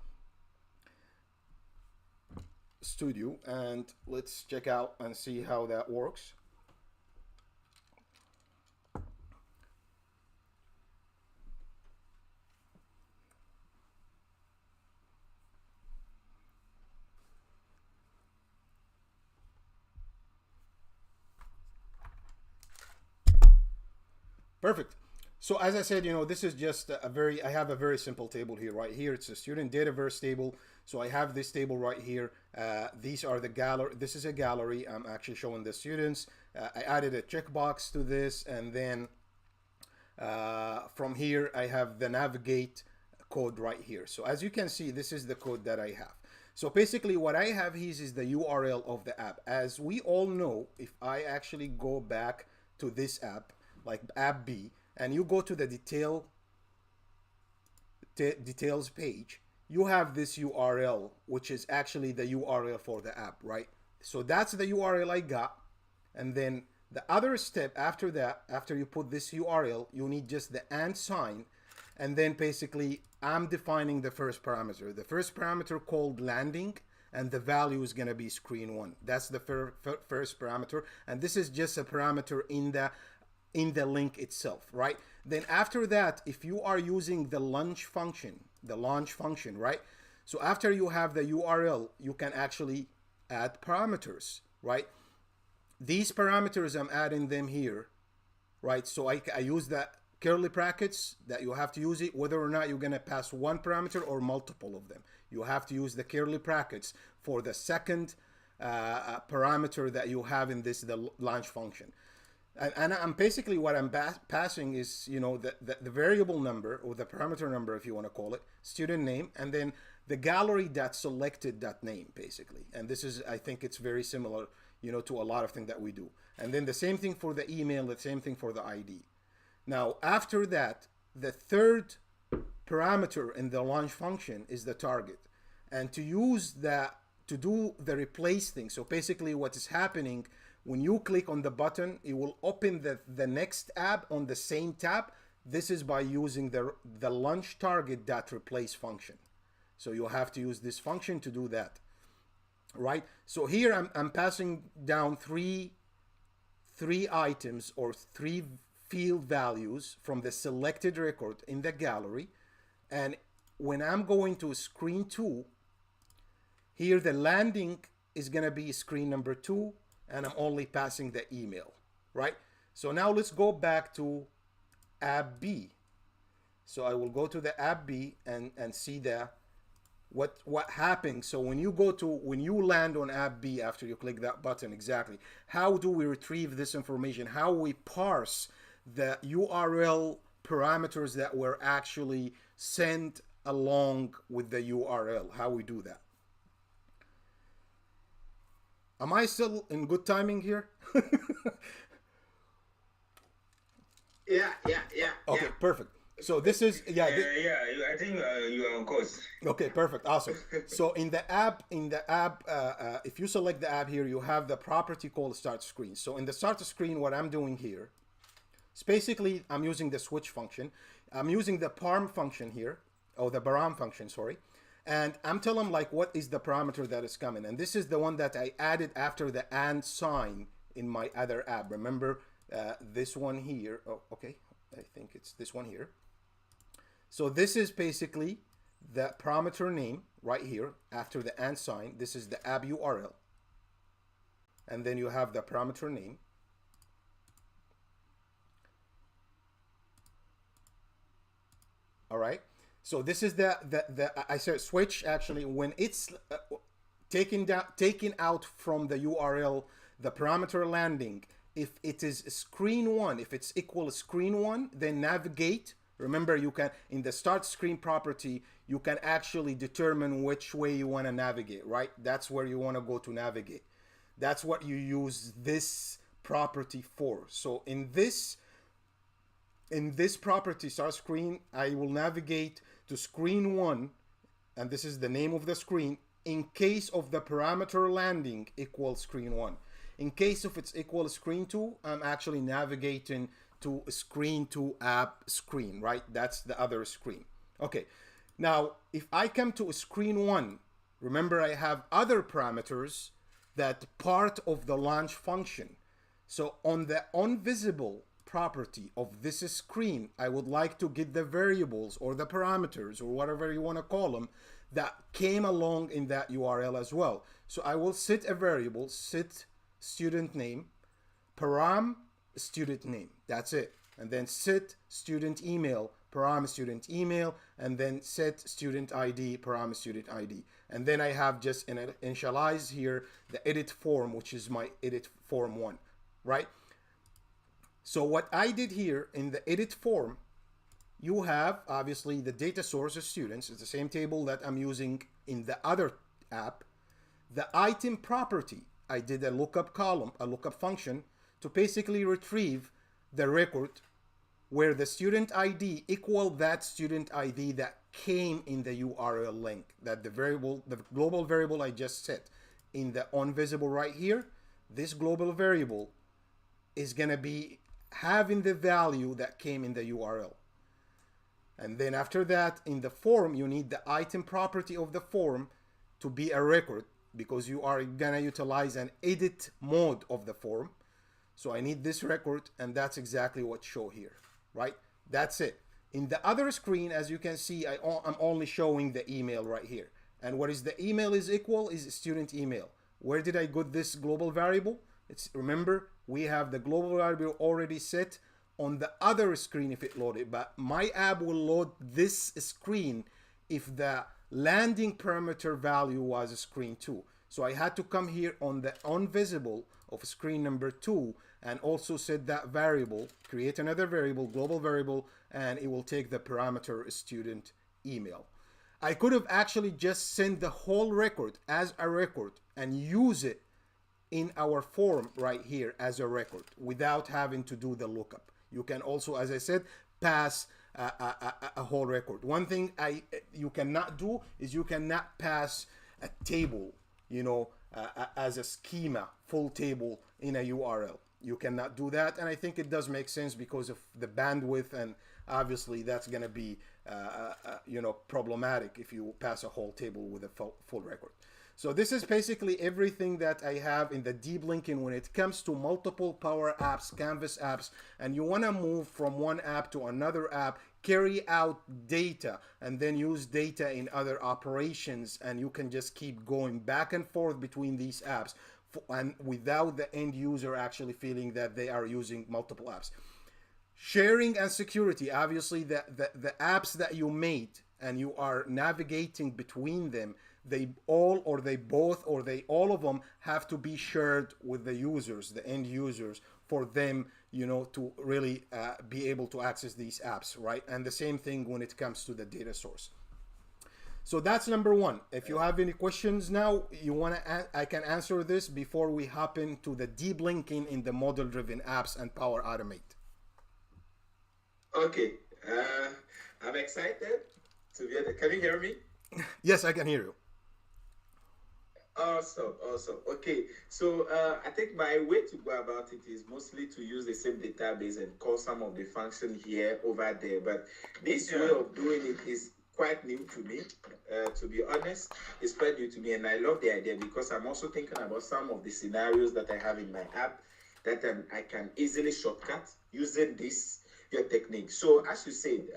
studio, and let's check out and see how that works. Perfect. So as I said, you know, this is just I have a very simple table here. Right here, it's a student dataverse table. So I have this table right here. These are the gallery. This is a gallery. I'm actually showing the students. I added a checkbox to this, and then from here I have the navigate code right here. So as you can see, this is the code that I have. So basically what I have here is the URL of the app. As we all know, if I actually go back to this app, like app B, and you go to the details page, you have this URL, which is actually the URL for the app, right? So that's the URL I got. And then the other step after that, after you put this URL, you need just the and sign. And then basically I'm defining the first parameter. The first parameter called landing, and the value is gonna be screen 1. That's the first parameter. And this is just a parameter in the link itself, right? Then after that, if you are using the launch function, right? So after you have the URL, you can actually add parameters, right? These parameters, I'm adding them here, right? So I use that curly brackets that you have to use it, whether or not you're gonna pass one parameter or multiple of them. You have to use the curly brackets for the second parameter that you have in the launch function. And I'm basically what I'm passing is, you know, the variable number, or the parameter number, if you want to call it, student name, and then the gallery.selected.name, basically. And this is, I think it's very similar, you know, to a lot of things that we do. And then the same thing for the email, the same thing for the ID. Now, after that, the third parameter in the launch function is the target. And to use that, to do the replace thing, so basically what is happening, when you click on the button, it will open the next app on the same tab. This is by using the launch target.replace function. So you'll have to use this function to do that, right? So here I'm passing down three items or 3 field values from the selected record in the gallery. And when I'm going to screen 2, here the landing is gonna be screen number 2, and I'm only passing the email, right? So now let's go back to app B. So I will go to the app B and see what happens. So when you land on app B after you click that button, exactly, how do we retrieve this information? How we parse the URL parameters that were actually sent along with the URL, how we do that. Am I still in good timing here? Yeah. Okay, perfect. So this is, I think you are on course. Okay, perfect, awesome. So in the app, if you select the app here, you have the property called start screen. So in the start screen, what I'm doing here is basically I'm using the switch function. I'm using the parm function here, or the baram function, sorry. And I'm telling them like what is the parameter that is coming. And this is the one that I added after the and sign in my other app. Remember this one here. Oh, okay. I think it's this one here. So this is basically the parameter name right here after the and sign. This is the app URL. And then you have the parameter name. All right. So this is the I said switch actually when it's taken out from the URL, the parameter landing. If it is screen 1, if it's equal screen 1, then navigate. Remember, you can, in the start screen property, you can actually determine which way you want to navigate, right? That's where you want to go to navigate. That's what you use this property for. So in this property start screen, I will navigate to screen 1, and this is the name of the screen, in case of the parameter landing equals screen 1. In case if it's equal screen 2, I'm actually navigating to screen 2 app screen, right? That's the other screen. Okay, now if I come to screen 1, remember I have other parameters that part of the launch function. So on the onVisible property of this screen, I would like to get the variables or the parameters or whatever you want to call them that came along in that URL as well. So I will set a variable, set student name, param student name. That's it. And then set student email, param student email, and then set student ID, param student ID. And then I have just initialize here the edit form, which is my edit form 1, right? So what I did here in the edit form, you have obviously the data source of students. It's the same table that I'm using in the other app. The item property, I did a lookup column, a lookup function to basically retrieve the record where the student ID equal that student ID that came in the URL link, that the variable, the global variable I just set in the onVisible right here. This global variable is going to be having the value that came in the URL. And then after that, in the form, you need the item property of the form to be a record because you are going to utilize an edit mode of the form. So I need this record, and that's exactly what show here, right? That's it. In the other screen, as you can see, I'm only showing the email right here. And what is the email is equal is student email. Where did I get this global variable? It's, remember, we have the global variable already set on the other screen if it loaded, but my app will load this screen if the landing parameter value was screen 2. So I had to come here on the onVisible of screen number 2 and also set that variable, create another variable, global variable, and it will take the parameter student email. I could have actually just sent the whole record as a record and use it in our form right here as a record without having to do the lookup. You can also, as I said, pass a whole record. One thing you cannot do is you cannot pass a table, you know, as a schema, full table in a URL. You cannot do that, and I think it does make sense because of the bandwidth, and obviously that's going to be you know, problematic if you pass a whole table with a full record. So this is basically everything that I have in the deep linking when it comes to multiple Power Apps, Canvas apps, and you want to move from one app to another app, carry out data, and then use data in other operations, and you can just keep going back and forth between these apps and without the end user actually feeling that they are using multiple apps. Sharing and security, obviously the apps that you made and you are navigating between them, they all or they both or they all of them have to be shared with the users, the end users, for them, you know, to really be able to access these apps, right? And the same thing when it comes to the data source. So that's number one. If you have any questions now, you want to, I can answer this before we hop into the deep linking in the model-driven apps and Power Automate. Okay, I'm excited to be able. Can you hear me? Yes, I can hear you. Awesome. Okay, so I think my way to go about it is mostly to use the same database and call some of the function here over there. But this way of doing it is quite new to me. To be honest, it's quite new to me, and I love the idea because I'm also thinking about some of the scenarios that I have in my app that I can easily shortcut using this your technique. So as you said,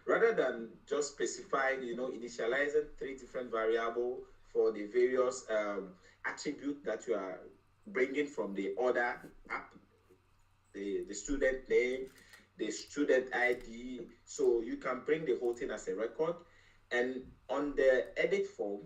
rather than just specifying, initializing three different variable for the various attribute that you are bringing from the other app, the student name, the student ID. So you can bring the whole thing as a record. And on the edit form,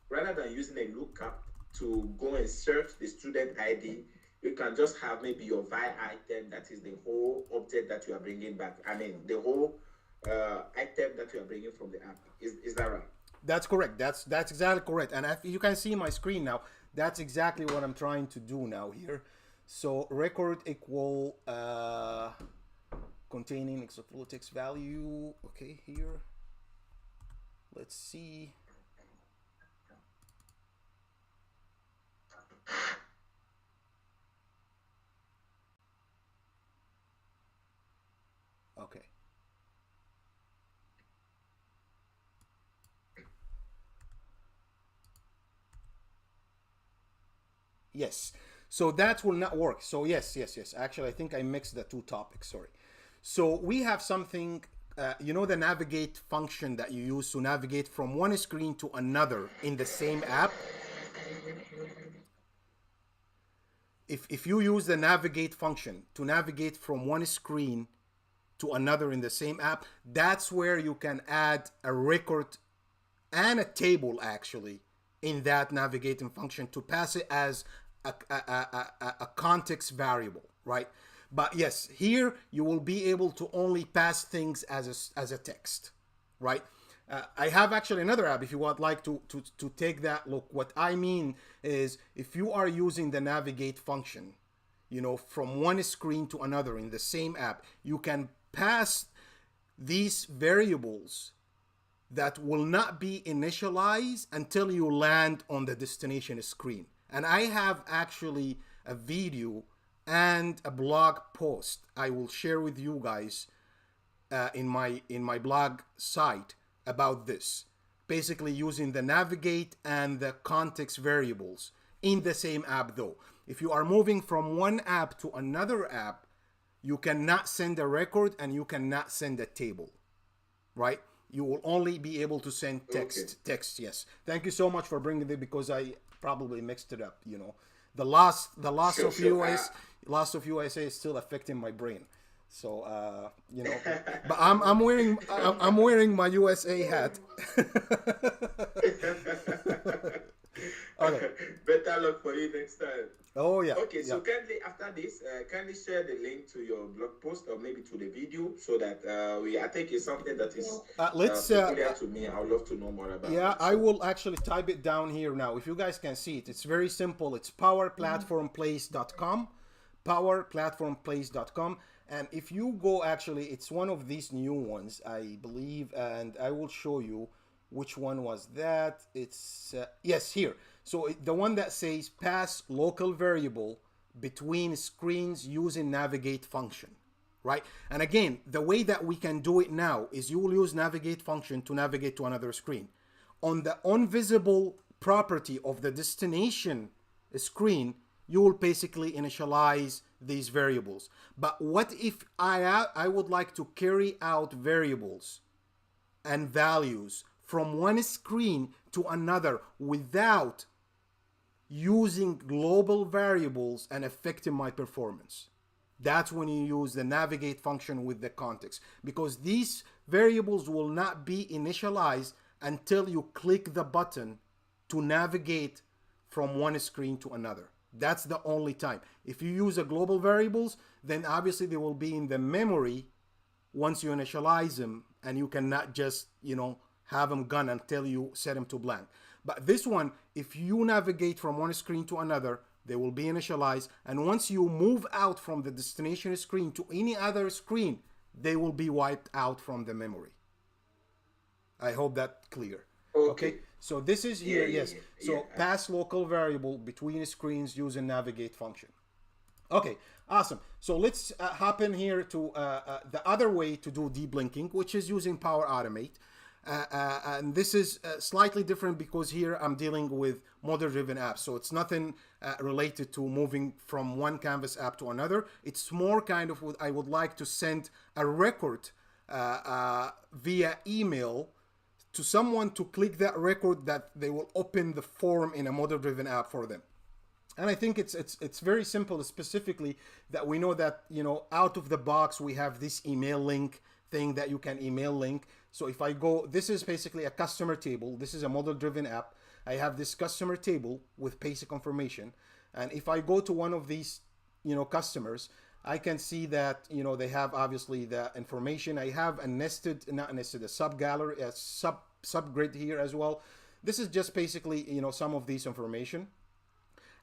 rather than using a lookup to go and search the student ID, you can just have maybe your vi item, that is the whole object that you are bringing back. I mean, the whole item that you are bringing from the app. Is that right? That's correct. That's exactly correct. And if you can see my screen now, that's exactly what I'm trying to do now here. So record equal containing full text value. Okay, here. Let's see. Okay. Yes. So that will not work. So yes. Actually, I think I mixed the two topics. Sorry. So we have something, the navigate function that you use to navigate from one screen to another in the same app. If you use the navigate function to navigate from one screen to another in the same app, that's where you can add a record and a table actually in that navigating function to pass it as a context variable, right? But yes, here you will be able to only pass things as a text, right? I have actually another app if you would like to take that look. What I mean is if you are using the navigate function, from one screen to another in the same app, you can pass these variables that will not be initialized until you land on the destination screen. And I have actually a video and a blog post I will share with you guys in my blog site about this, basically using the navigate and the context variables in the same app. Though if you are moving from one app to another app, you cannot send a record and you cannot send a table, right? You will only be able to send text. Okay. Yes, thank you so much for bringing it, because I probably mixed it up. The loss Sure, of sure. USA is still affecting my brain. So but I'm wearing my USA hat. Okay. Better luck for you next time. Oh yeah. Okay, so Yeah. kindly after this, kindly share the link to your blog post or maybe to the video so that I think it's something that is Let's peculiar to me. I would love to know more about yeah, it. I will actually type it down here now. If you guys can see it, it's very simple. It's powerplatformplace.com, powerplatformplace.com. And if you go, actually, it's one of these new ones, I believe, and I will show you which one was that. It's, yes, here. So the one that says pass local variable between screens using navigate function, right? And again, the way that we can do it now is you will use navigate function to navigate to another screen. On the invisible property of the destination screen, you will basically initialize these variables. But what if I would like to carry out variables and values from one screen to another without using global variables and affecting my performance? That's when you use the navigate function with the context, because these variables will not be initialized until you click the button to navigate from one screen to another. That's the only time. If you use a global variables, then obviously they will be in the memory once you initialize them, and you cannot just, have them gone until you set them to blank. But this one, if you navigate from one screen to another, they will be initialized. And once you move out from the destination screen to any other screen, they will be wiped out from the memory. I hope that's clear. Okay. So this is here, yes. So pass local variable between screens using navigate function. Okay, awesome. So let's hop in here to the other way to do deep linking, which is using Power Automate. And this is slightly different because here I'm dealing with model-driven apps. So it's nothing related to moving from one Canvas app to another. It's more kind of what I would like to send a record via email to someone to click that record that they will open the form in a model-driven app for them. And I think it's very simple, specifically that we know that, out of the box, we have this email link thing that you can email link. So if I go, this is basically a customer table. This is a model-driven app. I have this customer table with basic information. And if I go to one of these, customers, I can see that, they have obviously the information. I have a not nested, a sub gallery, a subgrid here as well. This is just basically, some of these information.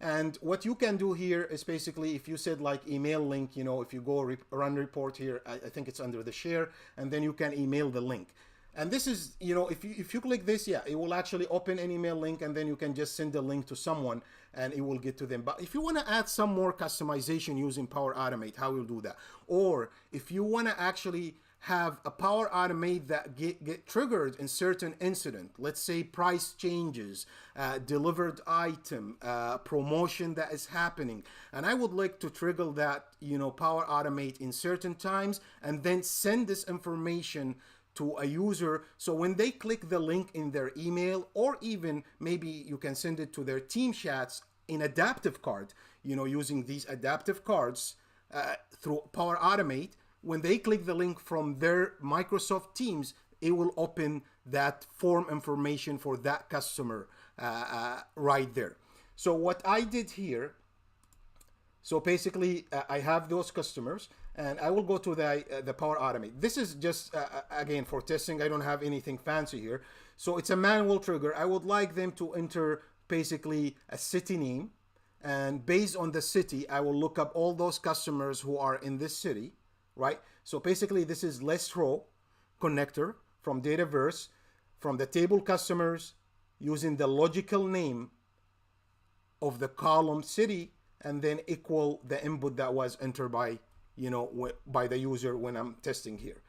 And what you can do here is basically, if you said like email link, if you go run report here, I think it's under the share, and then you can email the link. And this is, if you click this, it will actually open an email link, and then you can just send the link to someone and it will get to them. But if you want to add some more customization using Power Automate, how you'll do that? Or if you want to actually have a Power Automate that get triggered in certain incident, let's say price changes, delivered item, promotion that is happening, and I would like to trigger that, Power Automate in certain times, and then send this information to a user, so when they click the link in their email, or even maybe you can send it to their team chats in adaptive card, using these adaptive cards through Power Automate. When they click the link from their Microsoft Teams, it will open that form information for that customer right there. So what I did here, so basically I have those customers, and I will go to the Power Automate. This is just, again, for testing. I don't have anything fancy here. So it's a manual trigger. I would like them to enter basically a city name, and based on the city, I will look up all those customers who are in this city. Right? So basically this is list row connector from Dataverse, from the table customers, using the logical name of the column city, and then equal the input that was entered by, by the user when I'm testing here.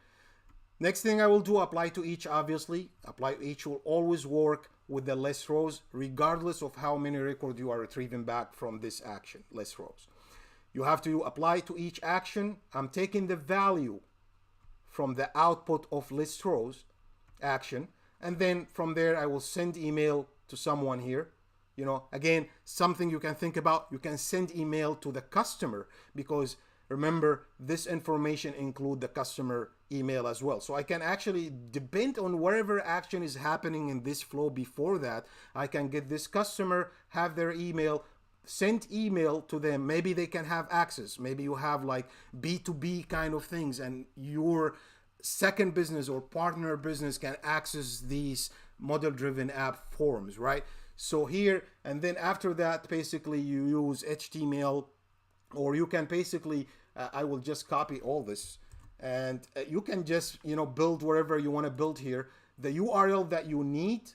Next thing I will do, apply to each, obviously. Apply to each will always work with the list rows, regardless of how many records you are retrieving back from this action, list rows. You have to apply to each action. I'm taking the value from the output of list rows action, and then from there I will send email to someone here. Again, something you can think about, you can send email to the customer, because remember, this information include the customer email as well. So I can actually, depend on wherever action is happening in this flow before that, I can get this customer, have their email, send email to them. Maybe they can have access. Maybe you have like B2B kind of things, and your second business or partner business can access these model-driven app forms, right? So here, and then after that, basically you use HTML, or you can basically, I will just copy all this, and you can just, build wherever you want to build here. The URL that you need,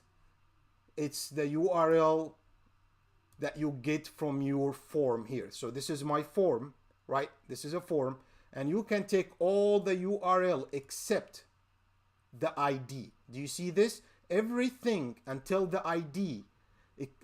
it's the URL that you get from your form here. So this is my form, right? This is a form, and you can take all the URL except the ID. Do you see this? Everything until the ID,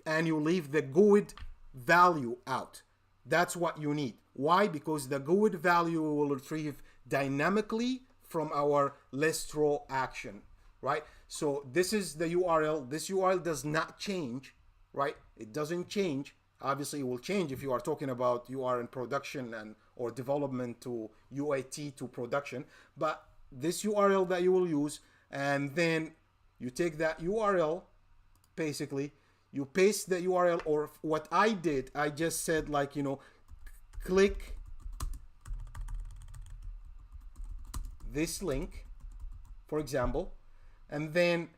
and you leave the GUID value out. That's what you need. Why? Because the GUID value will retrieve dynamically from our list row action, right? So this is the URL. This URL does not change, right? It doesn't change. Obviously it will change if you are talking about you are in production and or development to UAT to production, but this URL that you will use, and then you take that URL, basically you paste the URL, or what I did, I just said like, click this link, for example, and then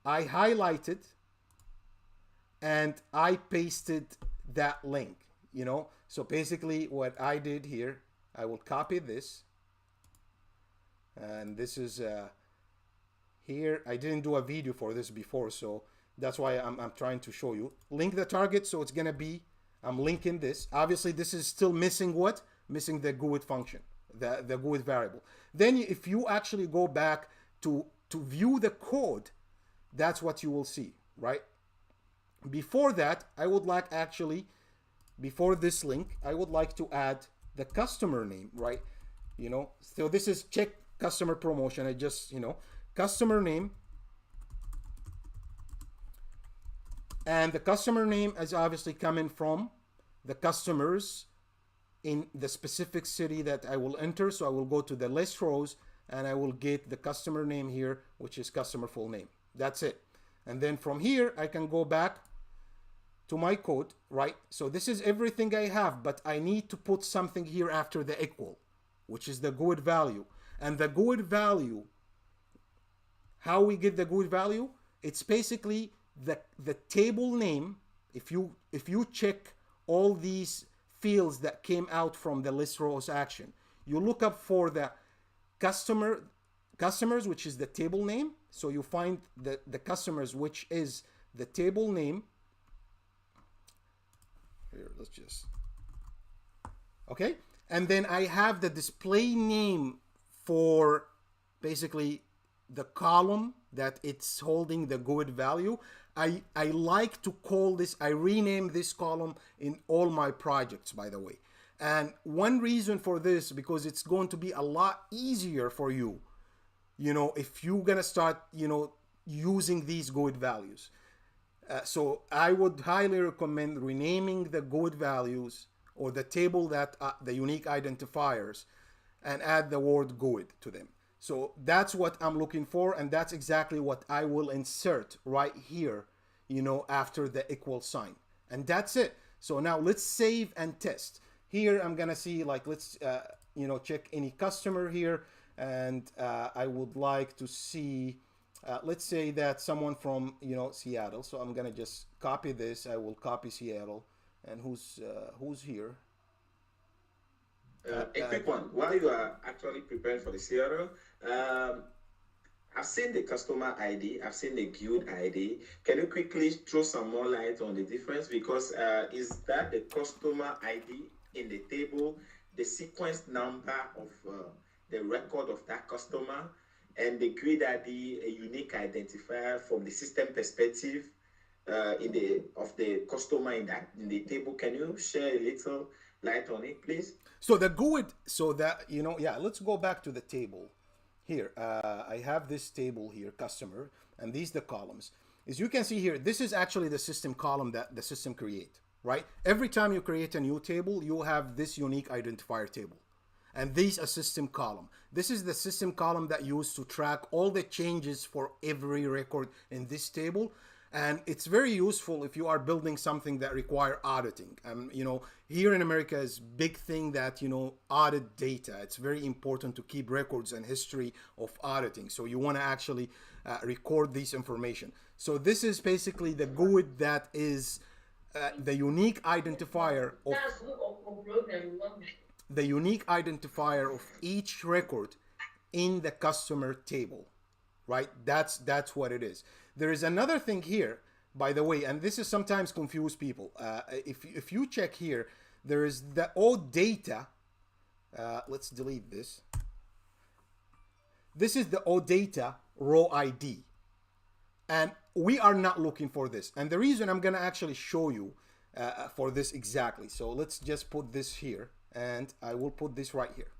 I highlighted and I pasted that link, So basically what I did here, I will copy this, and this is here. I didn't do a video for this before, so that's why I'm trying to show you. Link the target, so it's gonna be, I'm linking this. Obviously this is still missing what? Missing the GUID function, the GUID variable. Then if you actually go back to to view the code, that's what you will see, right? Before that, I would like actually, before this link, I would like to add the customer name, right? You know, so this is check customer promotion. I just, you know, customer name. And the customer name is obviously coming from the customers in the specific city that I will enter. So I will go to the list rows and I will get the customer name here, which is customer full name. That's it. And then from here, I can go back to my code, right? So this is everything I have, but I need to put something here after the equal, which is the GUID value. And the GUID value, how we get the GUID value, it's basically the table name. If you check all these fields that came out from the list rows action, you look up for the customers, which is the table name. So you find the customers, which is the table name. Here, let's just, okay. And then I have the display name for basically the column that it's holding the GUID value. I like to call this, I rename this column in all my projects, by the way. And one reason for this, because it's going to be a lot easier for you, you know, if you're gonna start, you know, using these GUID values. So I would highly recommend renaming the GUID values or the table that the unique identifiers, and add the word GUID to them. So that's what I'm looking for, and that's exactly what I will insert right here, you know, after the equal sign. And that's it. So now let's save and test. Here I'm gonna see, like, let's you know, check any customer here, and I would like to see, let's say that someone from, you know, Seattle. So I'm gonna just copy this. I will copy Seattle, and who's here? A quick one. While you are actually preparing for the Seattle, I've seen the customer ID, I've seen the guild ID. Can you quickly throw some more light on the difference? Because is that the customer ID in the table, the sequence number of the record of that customer, and the grid ID, a unique identifier from the system perspective of the customer in the table? Can you share a little light on it, please? So the GUID, so that, you know, yeah, let's go back to the table here. I have this table here, customer, and these the columns. As you can see here, this is actually the system column that the system create, right? Every time you create a new table, you have this unique identifier table. And this a system column. This is the system column that used to track all the changes for every record in this table. And it's very useful if you are building something that require auditing. You know, here in America is big thing that, you know, audit data. It's very important to keep records and history of auditing. So you want to actually record this information. So this is basically the GUID that is the unique identifier of each record in the customer table, right? That's what it is. There is another thing here, by the way, and this is sometimes confuse people. If you check here, there is the OData. Let's delete this. This is the OData row ID. And we are not looking for this. And the reason I'm going to actually show you for this exactly. So let's just put this here, and I will put this right here.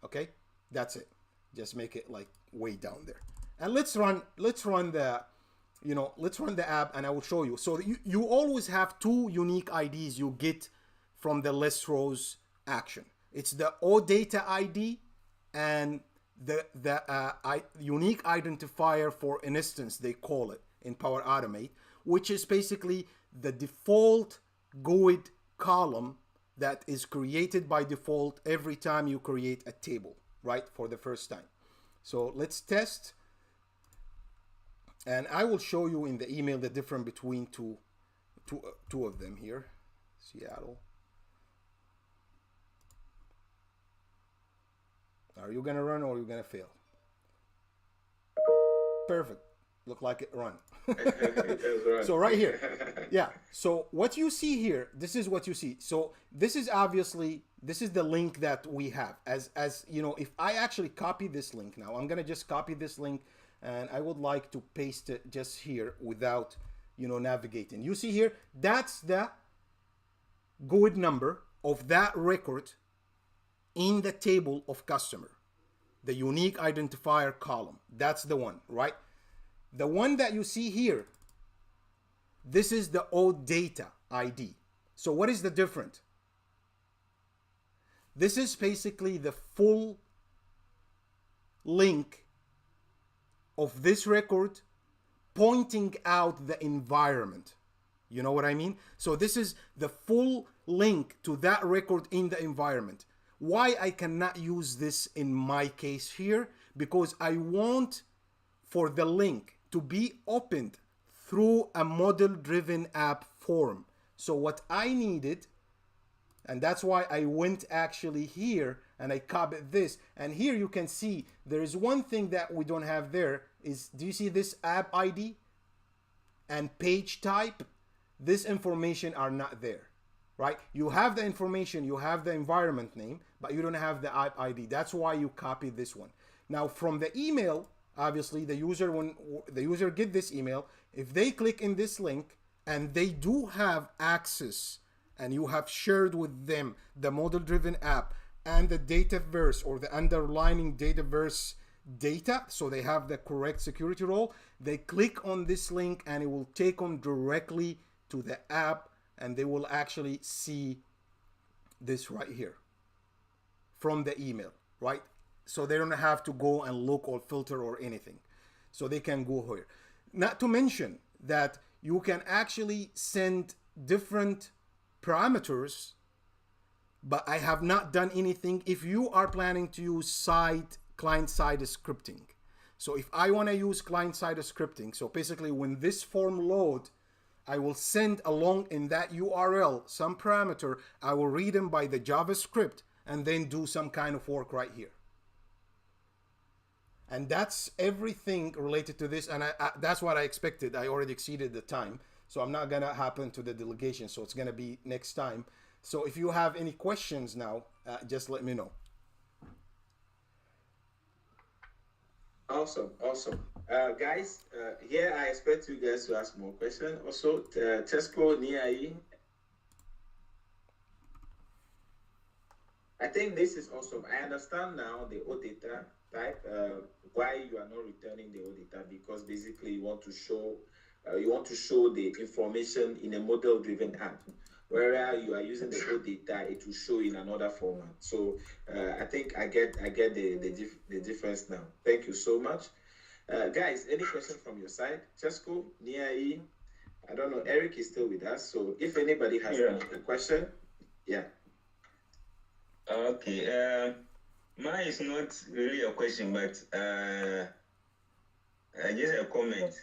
Okay, that's it. Just make it like way down there. And let's run the, you know, let's run the app, and I will show you. So you always have two unique IDs you get from the list rows action. It's the OData ID and the unique identifier for an instance, they call it in Power Automate, which is basically the default GUID column that is created by default every time you create a table, right, for the first time. So let's test. And I will show you in the email the difference between two of them here. Seattle. Are you gonna run or are you gonna fail? Perfect. Look like it run. So right here. Yeah. So what you see here, this is what you see. So this is obviously, this is the link that we have. As you know, if I actually copy this link now, I'm gonna just copy this link and I would like to paste it just here without, navigating. You see here, that's the GUID number of that record in the table of customer, the unique identifier column. That's the one, right? The one that you see here, this is the OData ID. So what is the difference? This is basically the full link of this record pointing out the environment. You know what I mean? So this is the full link to that record in the environment. Why I cannot use this in my case here? Because I want for the link to be opened through a model-driven app form. So what I needed, and that's why I went actually here and I copied this. And here you can see there is one thing that we don't have there is, do you see this app ID and page type? This information are not there, right? You have the information, you have the environment name, but you don't have the app ID. That's why you copy this one. Now from the email, obviously the user, when the user get this email, if they click in this link and they do have access and you have shared with them the model-driven app and the data verse or the underlining data verse data, so they have the correct security role, they click on this link and it will take them directly to the app and they will actually see this right here from the email, right? So they don't have to go and look or filter or anything. So they can go here. Not to mention that you can actually send different parameters, but I have not done anything if you are planning to use client-side scripting. So if I want to use client-side scripting, so basically when this form load, I will send along in that URL some parameter, I will read them by the JavaScript and then do some kind of work right here. And that's everything related to this, and that's what I expected. I already exceeded the time, so I'm not gonna happen to the delegation, so it's gonna be next time. So if you have any questions now, just let me know. Awesome. Guys, here I expect you guys to ask more questions. Also, Tesco Niai, I think this is awesome. I understand now the OData type, why you are not returning the OData, because basically you want to show the information in a model-driven app. Whereas you are using the OData, it will show in another format. So I think I get the difference now. Thank you so much. Guys, any question from your side? Chesko, Niai, I don't know, Eric is still with us. So if anybody has a question, yeah. Okay. Mine is not really a question, but just a comment.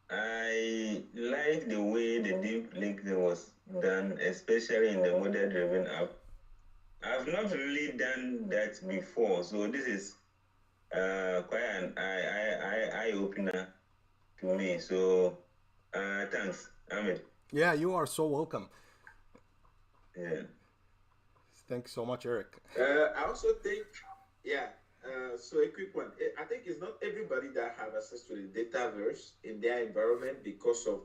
I like the way the deep link was done, especially in the model-driven app. I've not really done that before, so this is quite an eye-opener to me. So thanks, Ahmed. Yeah, you are so welcome. Yeah. Thanks so much, Eric. I also think, so a quick one. I think it's not everybody that have access to the dataverse in their environment because of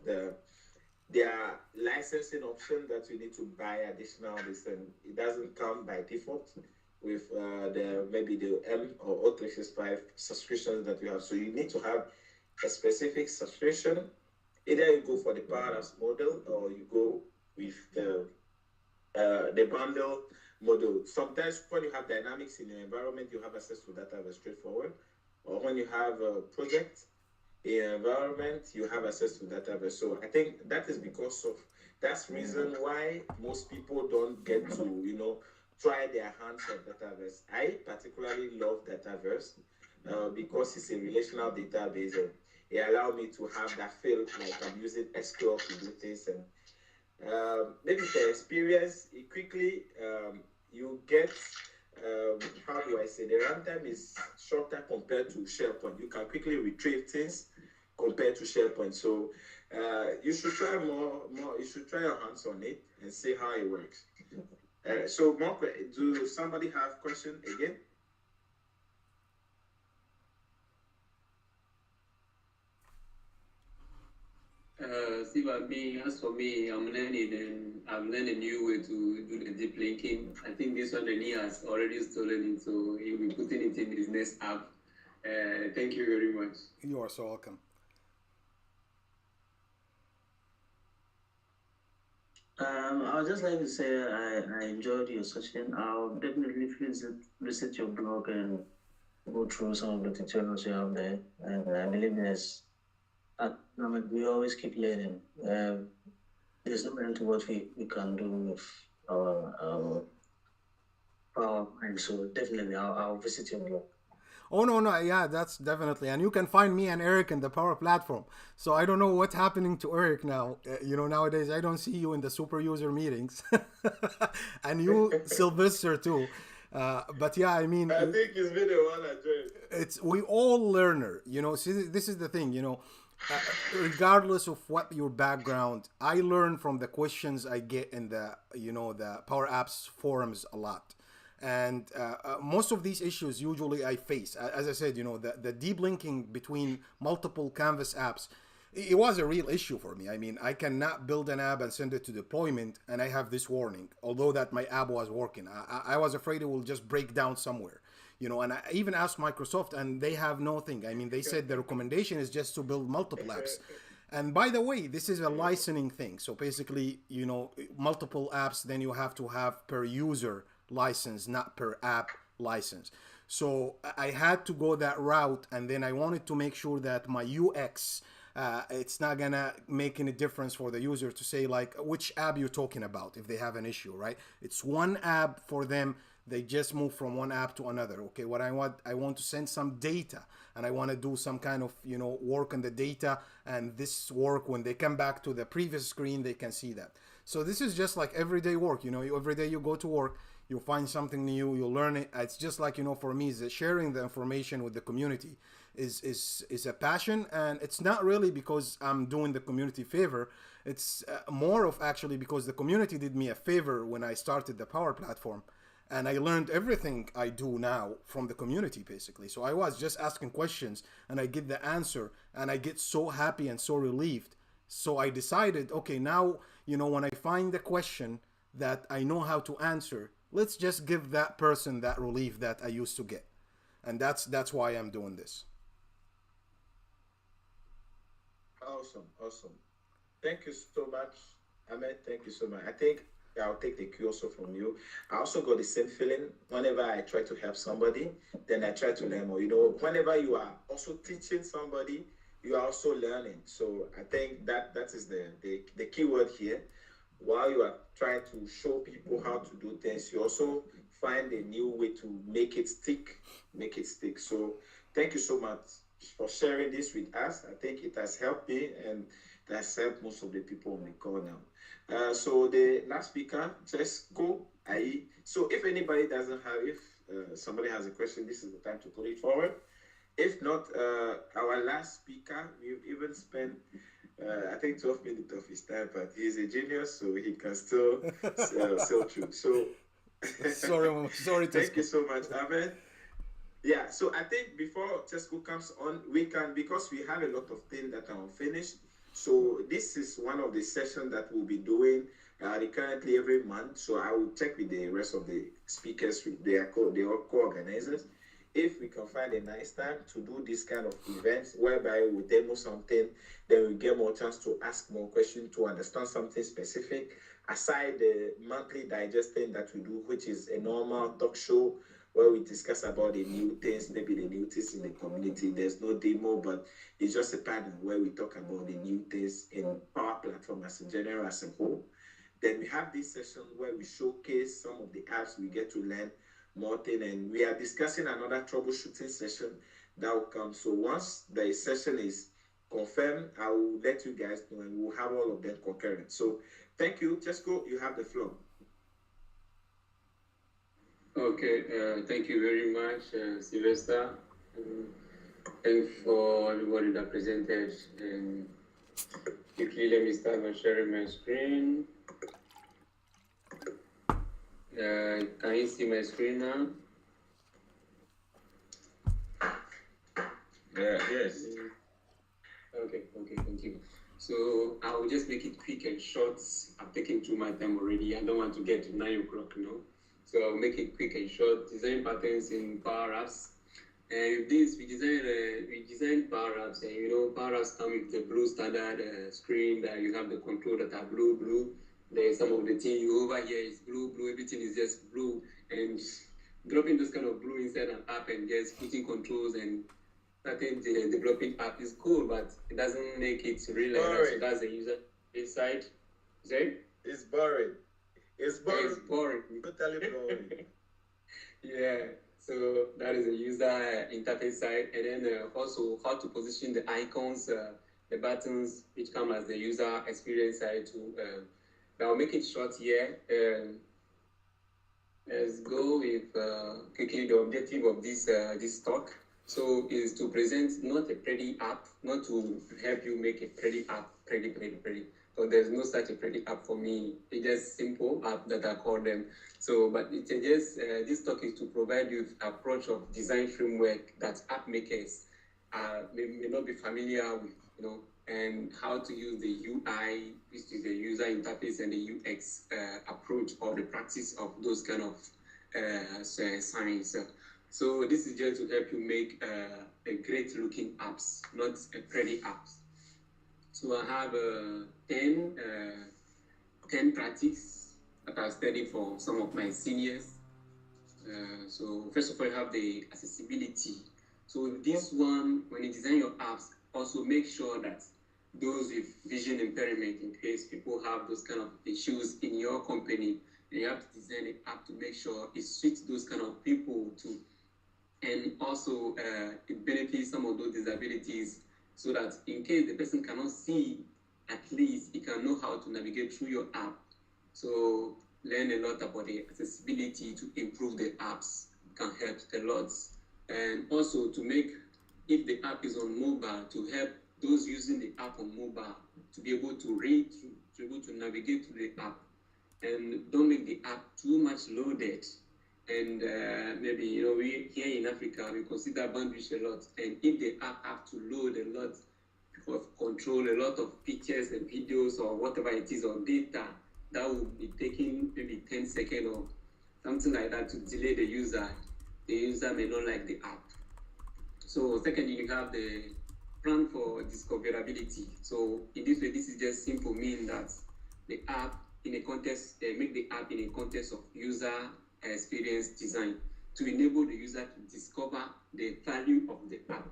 their licensing option that you need to buy additional this, and it doesn't come by default with maybe the M or O365 subscriptions that you have. So you need to have a specific subscription. Either you go for the Powerhouse model or you go with the bundle model. Sometimes when you have dynamics in your environment, you have access to data very straightforward. Or when you have a project in your environment, you have access to data. So I think that is because of that's reason why most people don't get to try their hands on Dataverse. I particularly love Dataverse because it's a relational database, and it allows me to have that feel like I'm using SQL to do things. And maybe the experience quickly you get how do I say, the runtime is shorter compared to SharePoint. You can quickly retrieve things compared to SharePoint. So you should try more. You should try your hands on it and see how it works. So Mark, do somebody have question again? see what me, as for me, I'm learning and I've learned a new way to do the deep linking. I think this one Rene has already stolen it, so he'll be putting it in his next app. Thank you very much. You are so welcome. I would just like to say I enjoyed your session. I'll definitely visit your blog and go through some of the tutorials you have there. And I believe we always keep learning. There's no end to what we can do with our PowerPoint. So definitely, I'll visit your blog. Oh no, yeah, that's definitely, and you can find me and Eric in the Power Platform. So I don't know what's happening to Eric now. Nowadays I don't see you in the super user meetings, and you, Sylvester, too. But yeah, I mean, I think it's been a while. we all learner. See, this is the thing. Regardless of what your background, I learn from the questions I get in the Power Apps forums a lot. And most of these issues usually I face. As I said, the deep linking between multiple Canvas apps, it was a real issue for me. I mean, I cannot build an app and send it to deployment, and I have this warning, although that my app was working. I was afraid it will just break down somewhere. And I even asked Microsoft, and they have nothing. I mean, they said the recommendation is just to build multiple apps. And by the way, this is a licensing thing. So basically, multiple apps, then you have to have per user license, not per app license. So I had to go that route, and then I wanted to make sure that my UX, it's not gonna make any difference for the user to say like which app you're talking about if they have an issue, right? It's one app for them. They just move from one app to another. Okay, what I want to send some data, and I want to do some kind of work on the data, and this work, when they come back to the previous screen, they can see that. So this is just like everyday work. Every day you go to work, you find something new, you learn it. It's just like, for me, is sharing the information with the community is a passion, and it's not really because I'm doing the community favor. It's more of actually because the community did me a favor when I started the Power Platform, and I learned everything I do now from the community, basically. So I was just asking questions, and I get the answer, and I get so happy and so relieved. So I decided, okay, now, when I find the question that I know how to answer, let's just give that person that relief that I used to get. And that's why I'm doing this. Awesome. Thank you so much, Ahmed. Thank you so much. I think I'll take the cue also from you. I also got the same feeling whenever I try to help somebody, then I try to learn more. Whenever you are also teaching somebody, you are also learning. So I think that is the key word here. While you are trying to show people how to do things, you also find a new way to make it stick. So thank you so much for sharing this with us. I think it has helped me, and it has helped most of the people on the call now. So the last speaker, just go. So if anybody doesn't have, if somebody has a question, this is the time to put it forward. If not, our last speaker, we've even spent I think 12 minutes of his time, but he's a genius, so he can still sell through. So sorry. Thank you so much, Ahmed. Yeah, so I think before Tesco comes on, we can, because we have a lot of things that are unfinished. So this is one of the sessions that we'll be doing currently every month. So I will check with the rest of the speakers, they are co-organizers, if we can find a nice time to do this kind of events whereby we demo something, then we get more chance to ask more questions to understand something specific, aside the monthly digesting that we do, which is a normal talk show where we discuss about the new things, maybe the new things in the community. There's no demo, but it's just a panel where we talk about the new things in Power Platform as a general, as a whole. Then we have this session where we showcase some of the apps we get to learn more thing, and we are discussing another troubleshooting session that will come. So once the session is confirmed, I will let you guys know, and we'll have all of them concurrent. So thank you. Tesco, you have the floor. Okay, thank you very much, Sylvester. Thanks for everybody that presented. And quickly, let me start by sharing my screen. Can you see my screen now? Yes. Okay, thank you. So I will just make it quick and short. I'm taking too much time already. I don't want to get to 9 o'clock, So I'll make it quick and short. Design patterns in Power Apps. And with this, we design Power Apps, and Power Apps come with the blue standard screen that you have the control that are blue. There's some of the thing you over here is blue. Everything is just blue, and dropping those kind of blue inside an app and just putting controls and starting the developing app is cool, but it doesn't make it real. So that's the user inside. Sorry? It's boring. It's boring. It's boring. Totally boring. Yeah. So that is the user interface side, and then also how to position the icons, the buttons, which come as the user experience side too. I'll make it short here. Let's go with quickly the objective of this talk. So is to present not a pretty app, not to help you make a pretty app, pretty. So there's no such a pretty app for me. It's just simple app that I call them. So, but it's just this talk is to provide you with approach of design framework that app makers may not be familiar with, and how to use the UI, which is the user interface, and the UX approach or the practice of those kind of science. So this is just to help you make a great looking apps, not a pretty apps. So I have 10 practice that I studied for some of my seniors. So first of all, you have the accessibility. So this one, when you design your apps, also make sure that those with vision impairment, in case people have those kind of issues in your company, and you have to design an app to make sure it suits those kind of people too. And also it benefits some of those disabilities, so that in case the person cannot see, at least he can know how to navigate through your app. So learn a lot about the accessibility to improve the apps can help a lot. And also to make, if the app is on mobile, to help those using the app on mobile to be able to read, to be able to navigate through the app. And don't make the app too much loaded. And maybe, we here in Africa, we consider bandwidth a lot. And if the app have to load a lot of control, a lot of pictures and videos or whatever it is, or data, that will be taking maybe 10 seconds or something like that to delay the user. The user may not like the app. So secondly, you have the plan for discoverability. So in this way, this is just simple, mean that the app in a context, make the app in a context of user experience design to enable the user to discover the value of the app.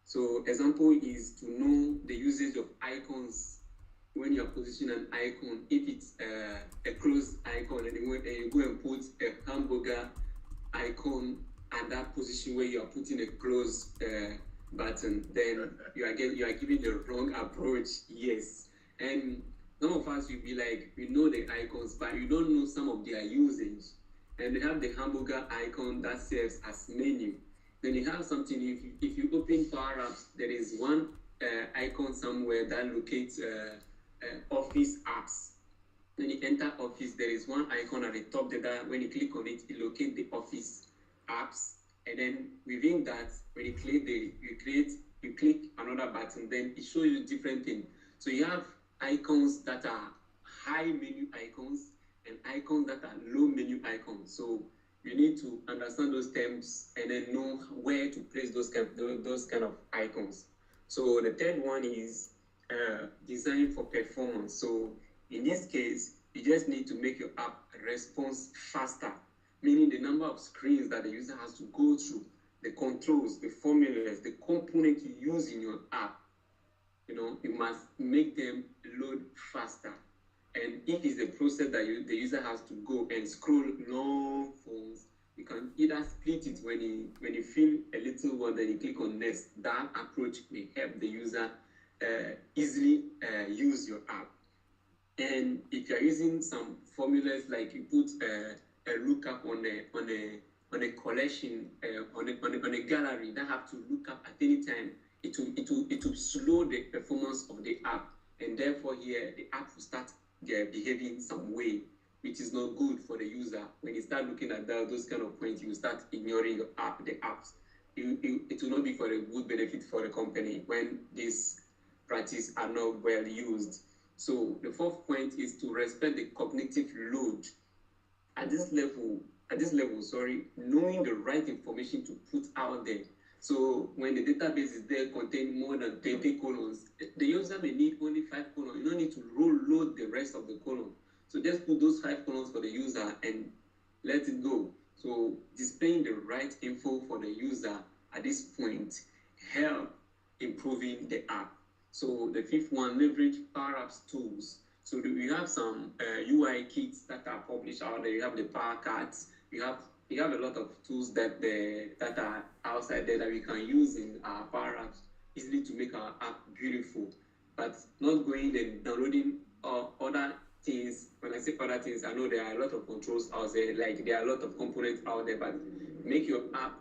So example is to know the usage of icons. When you are positioning an icon, if it's a closed icon, and you go and put a hamburger icon at that position where you are putting a close button, then you are giving the wrong approach. Yes. And some of us will be like, we know the icons, but you don't know some of their usage. And they have the hamburger icon that serves as menu. Then you have something, if you open Power Apps, there is one icon somewhere that locates Office apps. When you enter Office, there is one icon at the top there. When you click on it, it locates the Office apps. And then within that, when you click another button, then it shows you different things. So you have icons that are high menu icons and icons that are low menu icons. So you need to understand those terms and then know where to place those kind of icons. So the third one is design for performance. So in this case, you just need to make your app response faster, meaning the number of screens that the user has to go through, the controls, the formulas, the components you use in your app. You must make them load faster. And if it's a process that the user has to go and scroll long forms, you can either split it when you feel a little one, then you click on next. That approach may help the user easily use your app. And if you're using some formulas, like you put a lookup on a collection, on a gallery that have to look up at any time, it will slow the performance of the app, and therefore here the app will start behaving some way, which is not good for the user. When you start looking at those kind of points, you start ignoring your app, the apps. It will not be for a good benefit for the company when this practice are not well used. So the fourth point is to respect the cognitive load. At this level, knowing the right information to put out there. So when the database is there contain more than 20 columns, the user may need only 5 columns. You don't need to load the rest of the column. So just put those 5 columns for the user and let it go. So displaying the right info for the user at this point help improving the app. So the fifth one, leverage Power Apps tools. So we have some UI kits that are published out there. You have the Power Cards. You have a lot of tools that are outside there that we can use in our Power Apps easily to make our app beautiful. But not going and downloading other things. When I say other things, I know there are a lot of controls out there. Like there are a lot of components out there, but make your app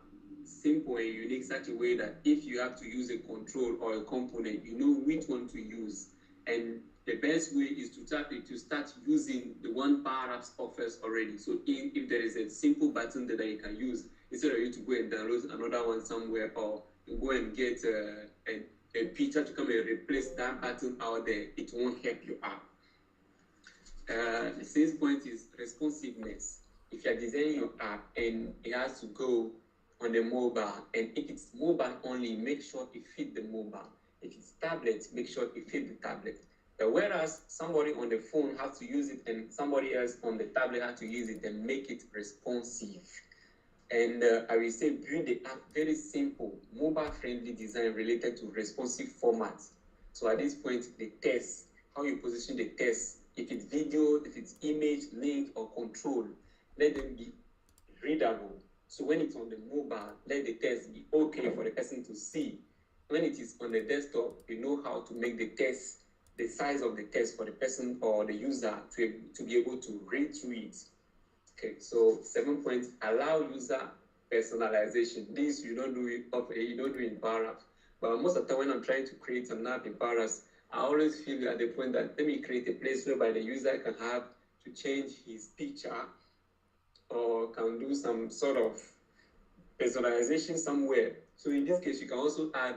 simple and unique such a way that if you have to use a control or a component, you know which one to use. And the best way is to start using the one Power Apps offers already. So if there is a simple button that you can use, instead of you to go and download another one somewhere, or you go and get a feature to come and replace that button out there, it won't help your app. The sixth point is responsiveness. If you're designing your app and it has to go on the mobile, and if it's mobile only, make sure it fit the mobile. If it's tablet, make sure it fit the tablet. But whereas somebody on the phone has to use it and somebody else on the tablet has to use it, and make it responsive. And I will say build the app very simple, mobile-friendly design related to responsive formats. So at this point, the test, how you position the test, if it's video, if it's image, link, or control, let them be readable. So when it's on the mobile, let the test be okay for the person to see. When it is on the desktop, you know how to make the test, the size of the test for the person or the user to be able to read through it. Okay, so 7 points, allow user personalization. This you don't do it in Power Apps. But most of the time when I'm trying to create an app in Power Apps, I always feel at the point that let me create a place whereby the user can have to change his picture or can do some sort of personalization somewhere. So in this case, you can also add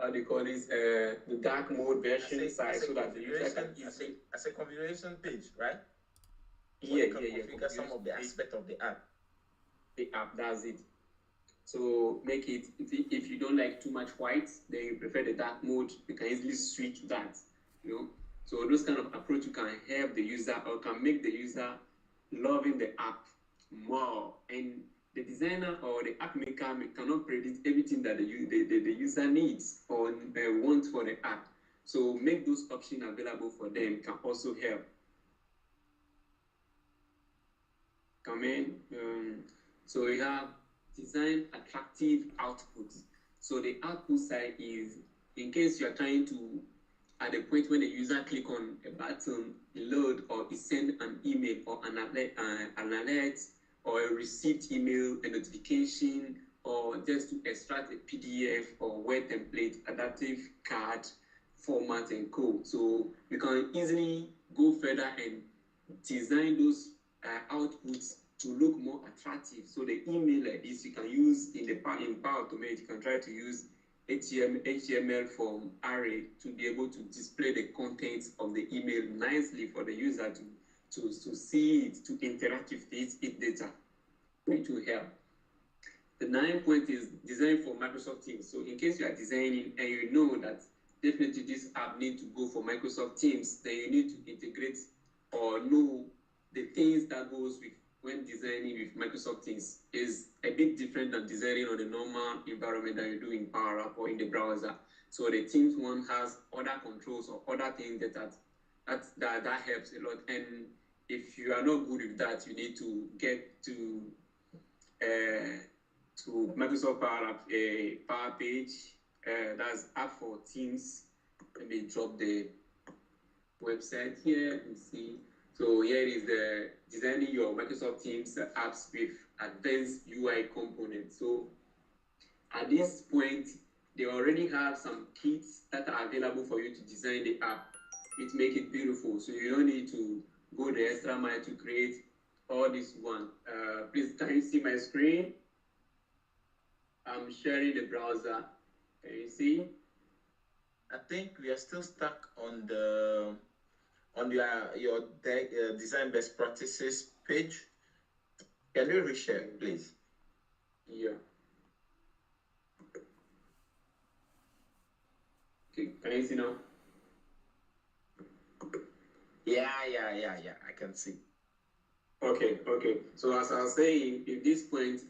how do you call this, the dark mode version size so that the user can easily... As a configuration page, right? Yeah. Configure some of the aspect of the app. The app, that's it. So make it, if you don't like too much white, then you prefer the dark mode, you can easily switch to that, you know. So those kind of approach you can help the user or can make the user loving the app more. And the designer or the app maker cannot predict everything that the user needs or wants for the app. So make those options available for them can also help. Come in. So we have design attractive outputs. So the output side is in case you are trying to, at the point when the user click on a button, load or send an email or an alert or a received email, a notification, or just to extract a PDF or web template, adaptive card format and code. So you can easily go further and design those outputs to look more attractive. So the email like this, you can use in Power Automate, you can try to use HTML form array to be able to display the contents of the email nicely for the user to see it, to interact with its data, which will help. The 9th point is design for Microsoft Teams. So in case you are designing and you know that definitely this app needs to go for Microsoft Teams, then you need to integrate or know the things that goes with when designing with Microsoft Teams is a bit different than designing on the normal environment that you do in Power App or in the browser. So the Teams one has other controls or other things that helps a lot. And if you are not good with that, you need to get to Microsoft Power App, a Power Page, that's app for Teams. Let me drop the website here and see. So here is the designing your Microsoft Teams apps with advanced UI components. So at this point, they already have some kits that are available for you to design the app, which make it beautiful. So you don't need to go the extra mile to create all this one. Please, can you see my screen? I'm sharing the browser. Can you see? I think we are still stuck on your design best practices page. Can you reshare, please? Yeah. Okay, can you see now? Yeah. I can see. Okay. So as I was saying, at this point,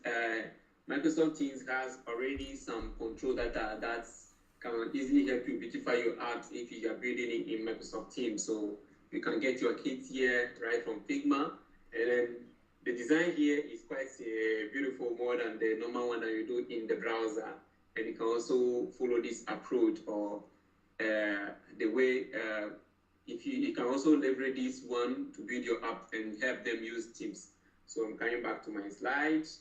Microsoft Teams has already some control data that can easily help you beautify your apps if you are building it in Microsoft Teams. So you can get your kit here right from Figma, and then the design here is quite beautiful, more than the normal one that you do in the browser. And you can also follow this approach or the way if you can also leverage this one to build your app and help them use Teams. So I'm coming back to my slides.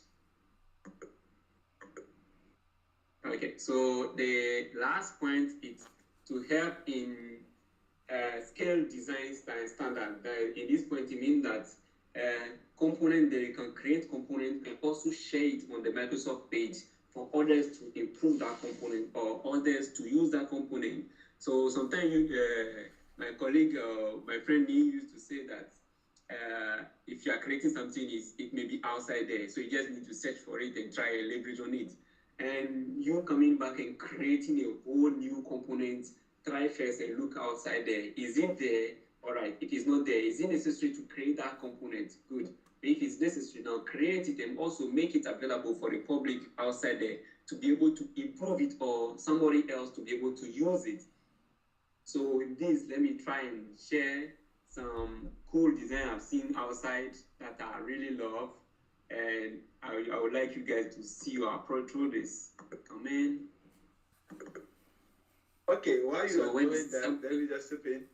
Okay, so the last point is to help in scale design standard. In this point, it means that component that you can create component and also share it on the Microsoft page for others to improve that component or others to use that component. So sometimes my colleague, my friend Neil used to say that if you are creating something, it may be outside there. So you just need to search for it and try and leverage on it. And you coming back and creating a whole new component, try first and look outside there. Is it there? All right. If it's not there, is it necessary to create that component? Good. If it's necessary, now create it and also make it available for the public outside there to be able to improve it or somebody else to be able to use it. So with this, let me try and share some cool design I've seen outside that I really love. And I would like you guys to see your approach through this. Come in. Okay, while you are doing that, let me just step in.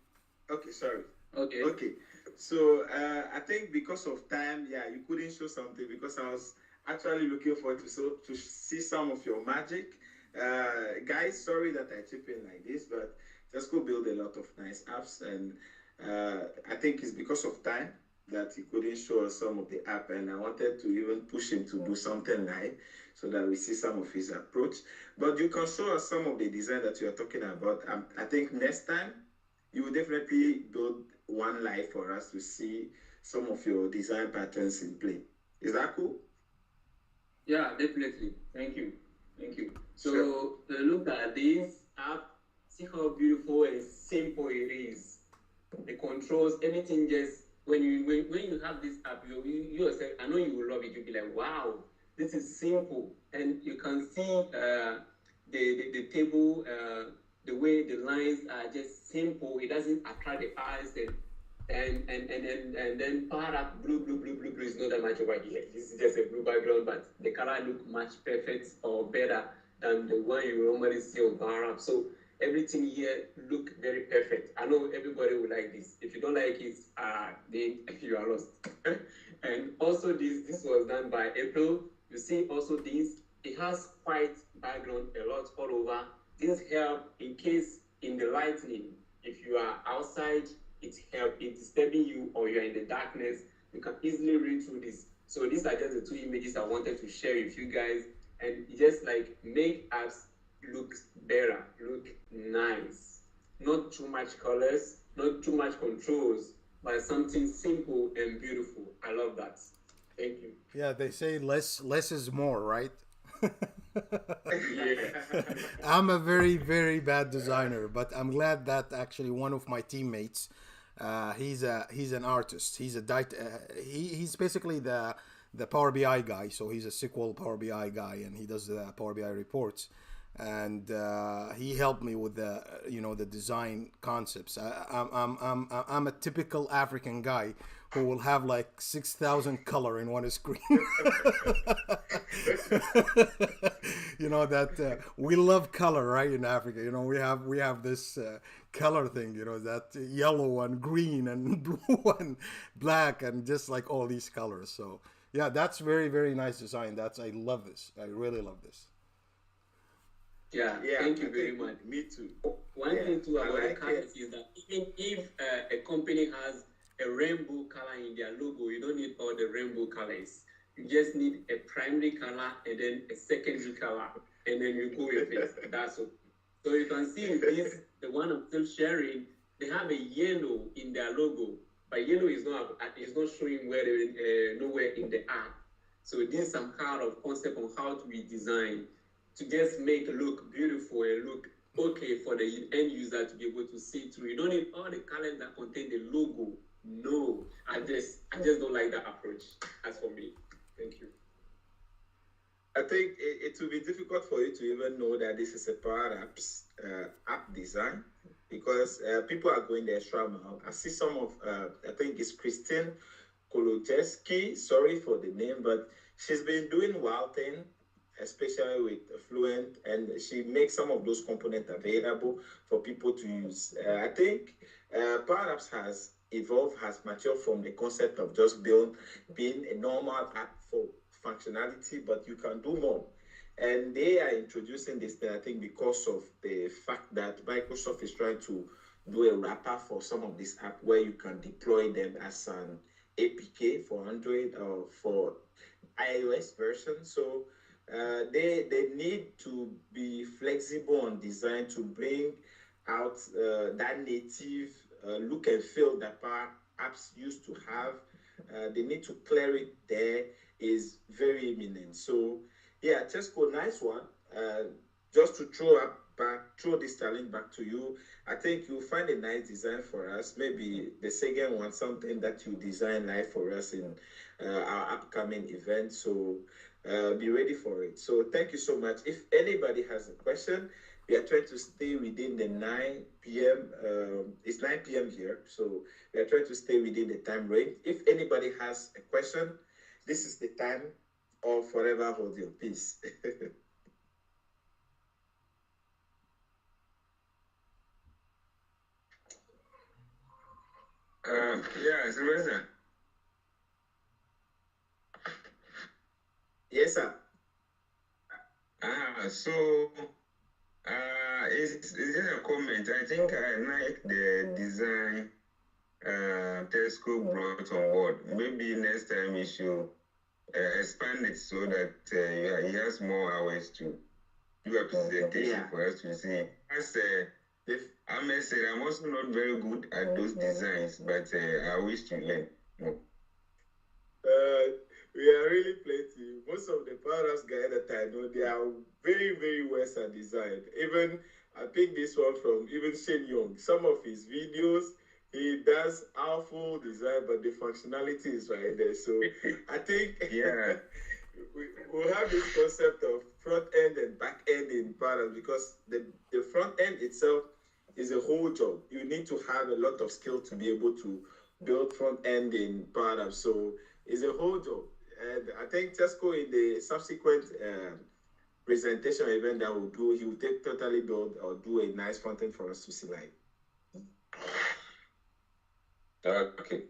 Okay, sorry. Okay. So I think because of time, you couldn't show something because I was actually looking forward to see some of your magic. Guys, sorry that I chip in like this, but just go build a lot of nice apps, and I think it's because of time that he couldn't show us some of the app, and I wanted to even push him to do something live so that we see some of his approach. But you can show us some of the design that you are talking about. I think next time you will definitely build one live for us to see some of your design patterns in play. Is that cool? Yeah, definitely. Thank you. So look at this app. See how beautiful and simple it is. The controls, anything just when you have this app, you yourself, I know you will love it. You'll be like, wow, this is simple, and you can see the table, the way the lines are just simple. It doesn't attract the eyes, and then power up blue is not that much over here. This is just a blue background, but the color look much perfect or better than the one you normally see on power up. So everything here look very perfect. I know everybody will like this. If you don't like it, then you are lost. And also this was done by April. You see also this, it has white background a lot all over. This help in case in the lightning, if you are outside, it help in disturbing you or you're in the darkness, you can easily read through this. So these are just the two images I wanted to share with you guys, and just like make apps look better, look nice. Not too much colors, not too much controls, but something simple and beautiful. I love that. Thank you. Yeah, they say less is more, right? Yeah. I'm a very bad designer, but I'm glad that actually one of my teammates, he's an artist. He's basically the Power BI guy. So he's a SQL Power BI guy, and he does the Power BI reports. And he helped me with the design concepts. I'm a typical African guy who will have like 6,000 color in one screen. That we love color, right? In Africa, we have this color thing, that yellow and green and blue and black and just like all these colors. So yeah, that's very nice design. I love this. I really love this. Yeah, thank you very much. Me too. One thing too about the colors is that even if a company has a rainbow color in their logo, you don't need all the rainbow colors. You just need a primary color and then a secondary color, and then you go with it. That's okay. So you can see in this, the one I'm still sharing, they have a yellow in their logo, but yellow is not showing where nowhere in the app. So this is some kind of concept on how to be designed to just make it look beautiful and look okay for the end user to be able to see through. You don't need all the colors that contain the logo. No, I just don't like that approach. As for me, thank you. I think it will be difficult for you to even know that this is a Power Apps app design because people are going the extra mile. I see some of, I think it's Christine Kolodzewski, sorry for the name, but she's been doing wild thing, especially with Fluent, and she makes some of those components available for people to use. I think Power Apps has evolved, has matured from the concept of just being a normal app for functionality, but you can do more. And they are introducing this thing, I think, because of the fact that Microsoft is trying to do a wrapper for some of these apps where you can deploy them as an APK for Android or for iOS version. So they need to be flexible on design to bring out that native look and feel that Power Apps used to have. They need to clear it there is very imminent. So yeah, Tesco, nice one. Just to throw this challenge back to you. I think you'll find a nice design for us. Maybe the second one, something that you design live for us in our upcoming event. So be ready for it. So thank you so much. If anybody has a question, we are trying to stay within the 9 p.m. It's 9 p.m. here, so we are trying to stay within the time range. If anybody has a question, this is the time, or forever hold your peace. Yeah, Sylvester. Yes, sir. So it's just a comment. I think I like the design Tesco brought on board. Maybe next time we should expand it so that he has more hours to do a presentation for us to see. As I may say, I'm also not very good at those designs, but I wish to learn more. We are really plenty. Most of the Powerhouse guys that I know, they are very, very Western designed. Even I picked this one from even Shane Young. Some of his videos, he does awful design, but the functionality is right there. So I think we'll have this concept of front end and back end in Powerhouse because the front end itself is a whole job. You need to have a lot of skill to be able to build front end in Powerhouse. So it's a whole job. And I think Tesco in the subsequent presentation event that we'll do, he will totally build or do a nice front end for us to see live. Okay.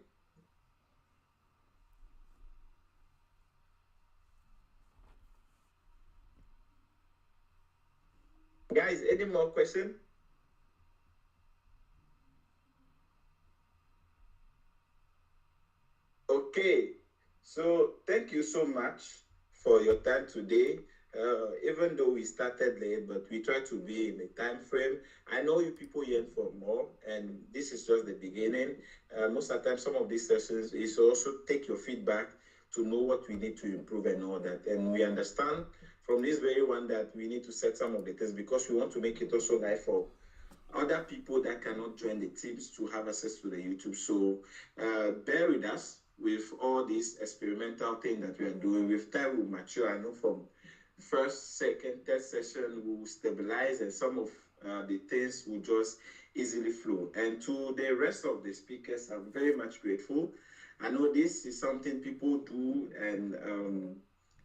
Guys, any more questions? Okay, so thank you so much for your time today. Even though we started late, but we try to be in the time frame. I know you people yearn for more, and this is just the beginning. Most of the time, some of these sessions is also take your feedback to know what we need to improve and all that. And we understand from this very one that we need to set some of the things because we want to make it also live for other people that cannot join the teams to have access to the YouTube. So bear with us with all this experimental thing that we are doing. With time, we'll mature. I know from first, second, third session, we'll stabilize, and some of the things will just easily flow. And to the rest of the speakers, I'm very much grateful. I know this is something people do, and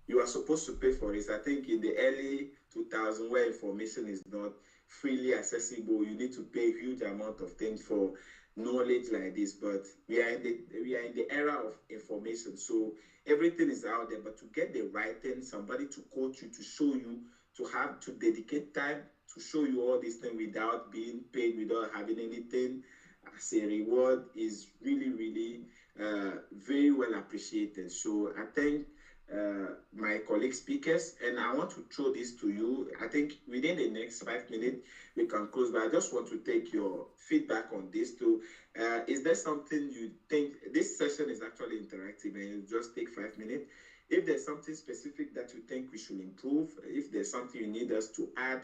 you are supposed to pay for it. I think in the early 2000s, where information is not freely accessible, you need to pay a huge amount of things for knowledge like this. But we are in the era of information, so everything is out there. But to get the right thing, somebody to coach you, to show you, to have to dedicate time to show you all these things without being paid, without having anything as a reward, is really, really very well appreciated. So I thank my colleague speakers, and I want to throw this to you. I think within the next 5 minutes we can close, but I just want to take your feedback on this too. Is there something you think, this session is actually interactive and you just take 5 minutes? If there's something specific that you think we should improve, if there's something you need us to add,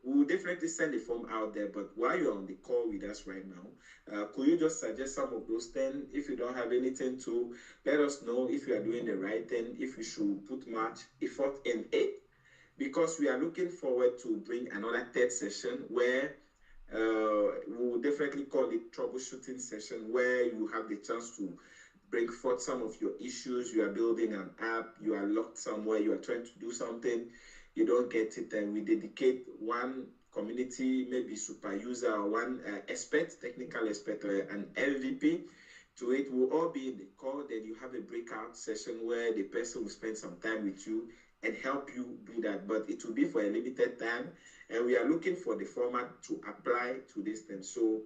we'll definitely send a form out there. But while you're on the call with us right now, could you just suggest some of those 10? If you don't have anything to, let us know if you are doing the right thing, if you should put much effort in it, because we are looking forward to bring another third session where we will definitely call it troubleshooting session, where you have the chance to bring forth some of your issues. You are building an app, you are locked somewhere, you are trying to do something, you don't get it, and we dedicate one community, maybe super user, or one expert, technical expert, or an MVP to it. We'll all be in the call. Then you have a breakout session where the person will spend some time with you and help you do that. But it will be for a limited time, and we are looking for the format to apply to this thing. So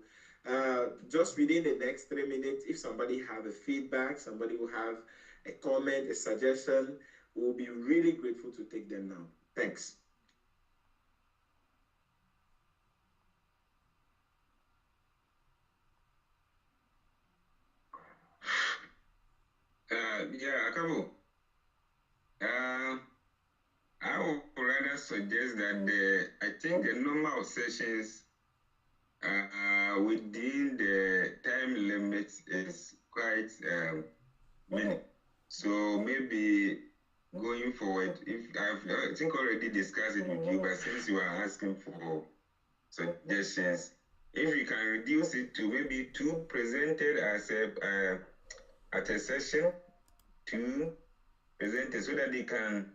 just within the next 3 minutes, if somebody have a feedback, somebody will have a comment, a suggestion, we'll be really grateful to take them now. Thanks. Yeah, Akabo. I would rather suggest that I think the number of sessions within the time limit is quite many. So maybe going forward, if I think already discussed it with you, but since you are asking for suggestions, if you can reduce it to maybe 2 presented as at a session, 2 presented, so that they can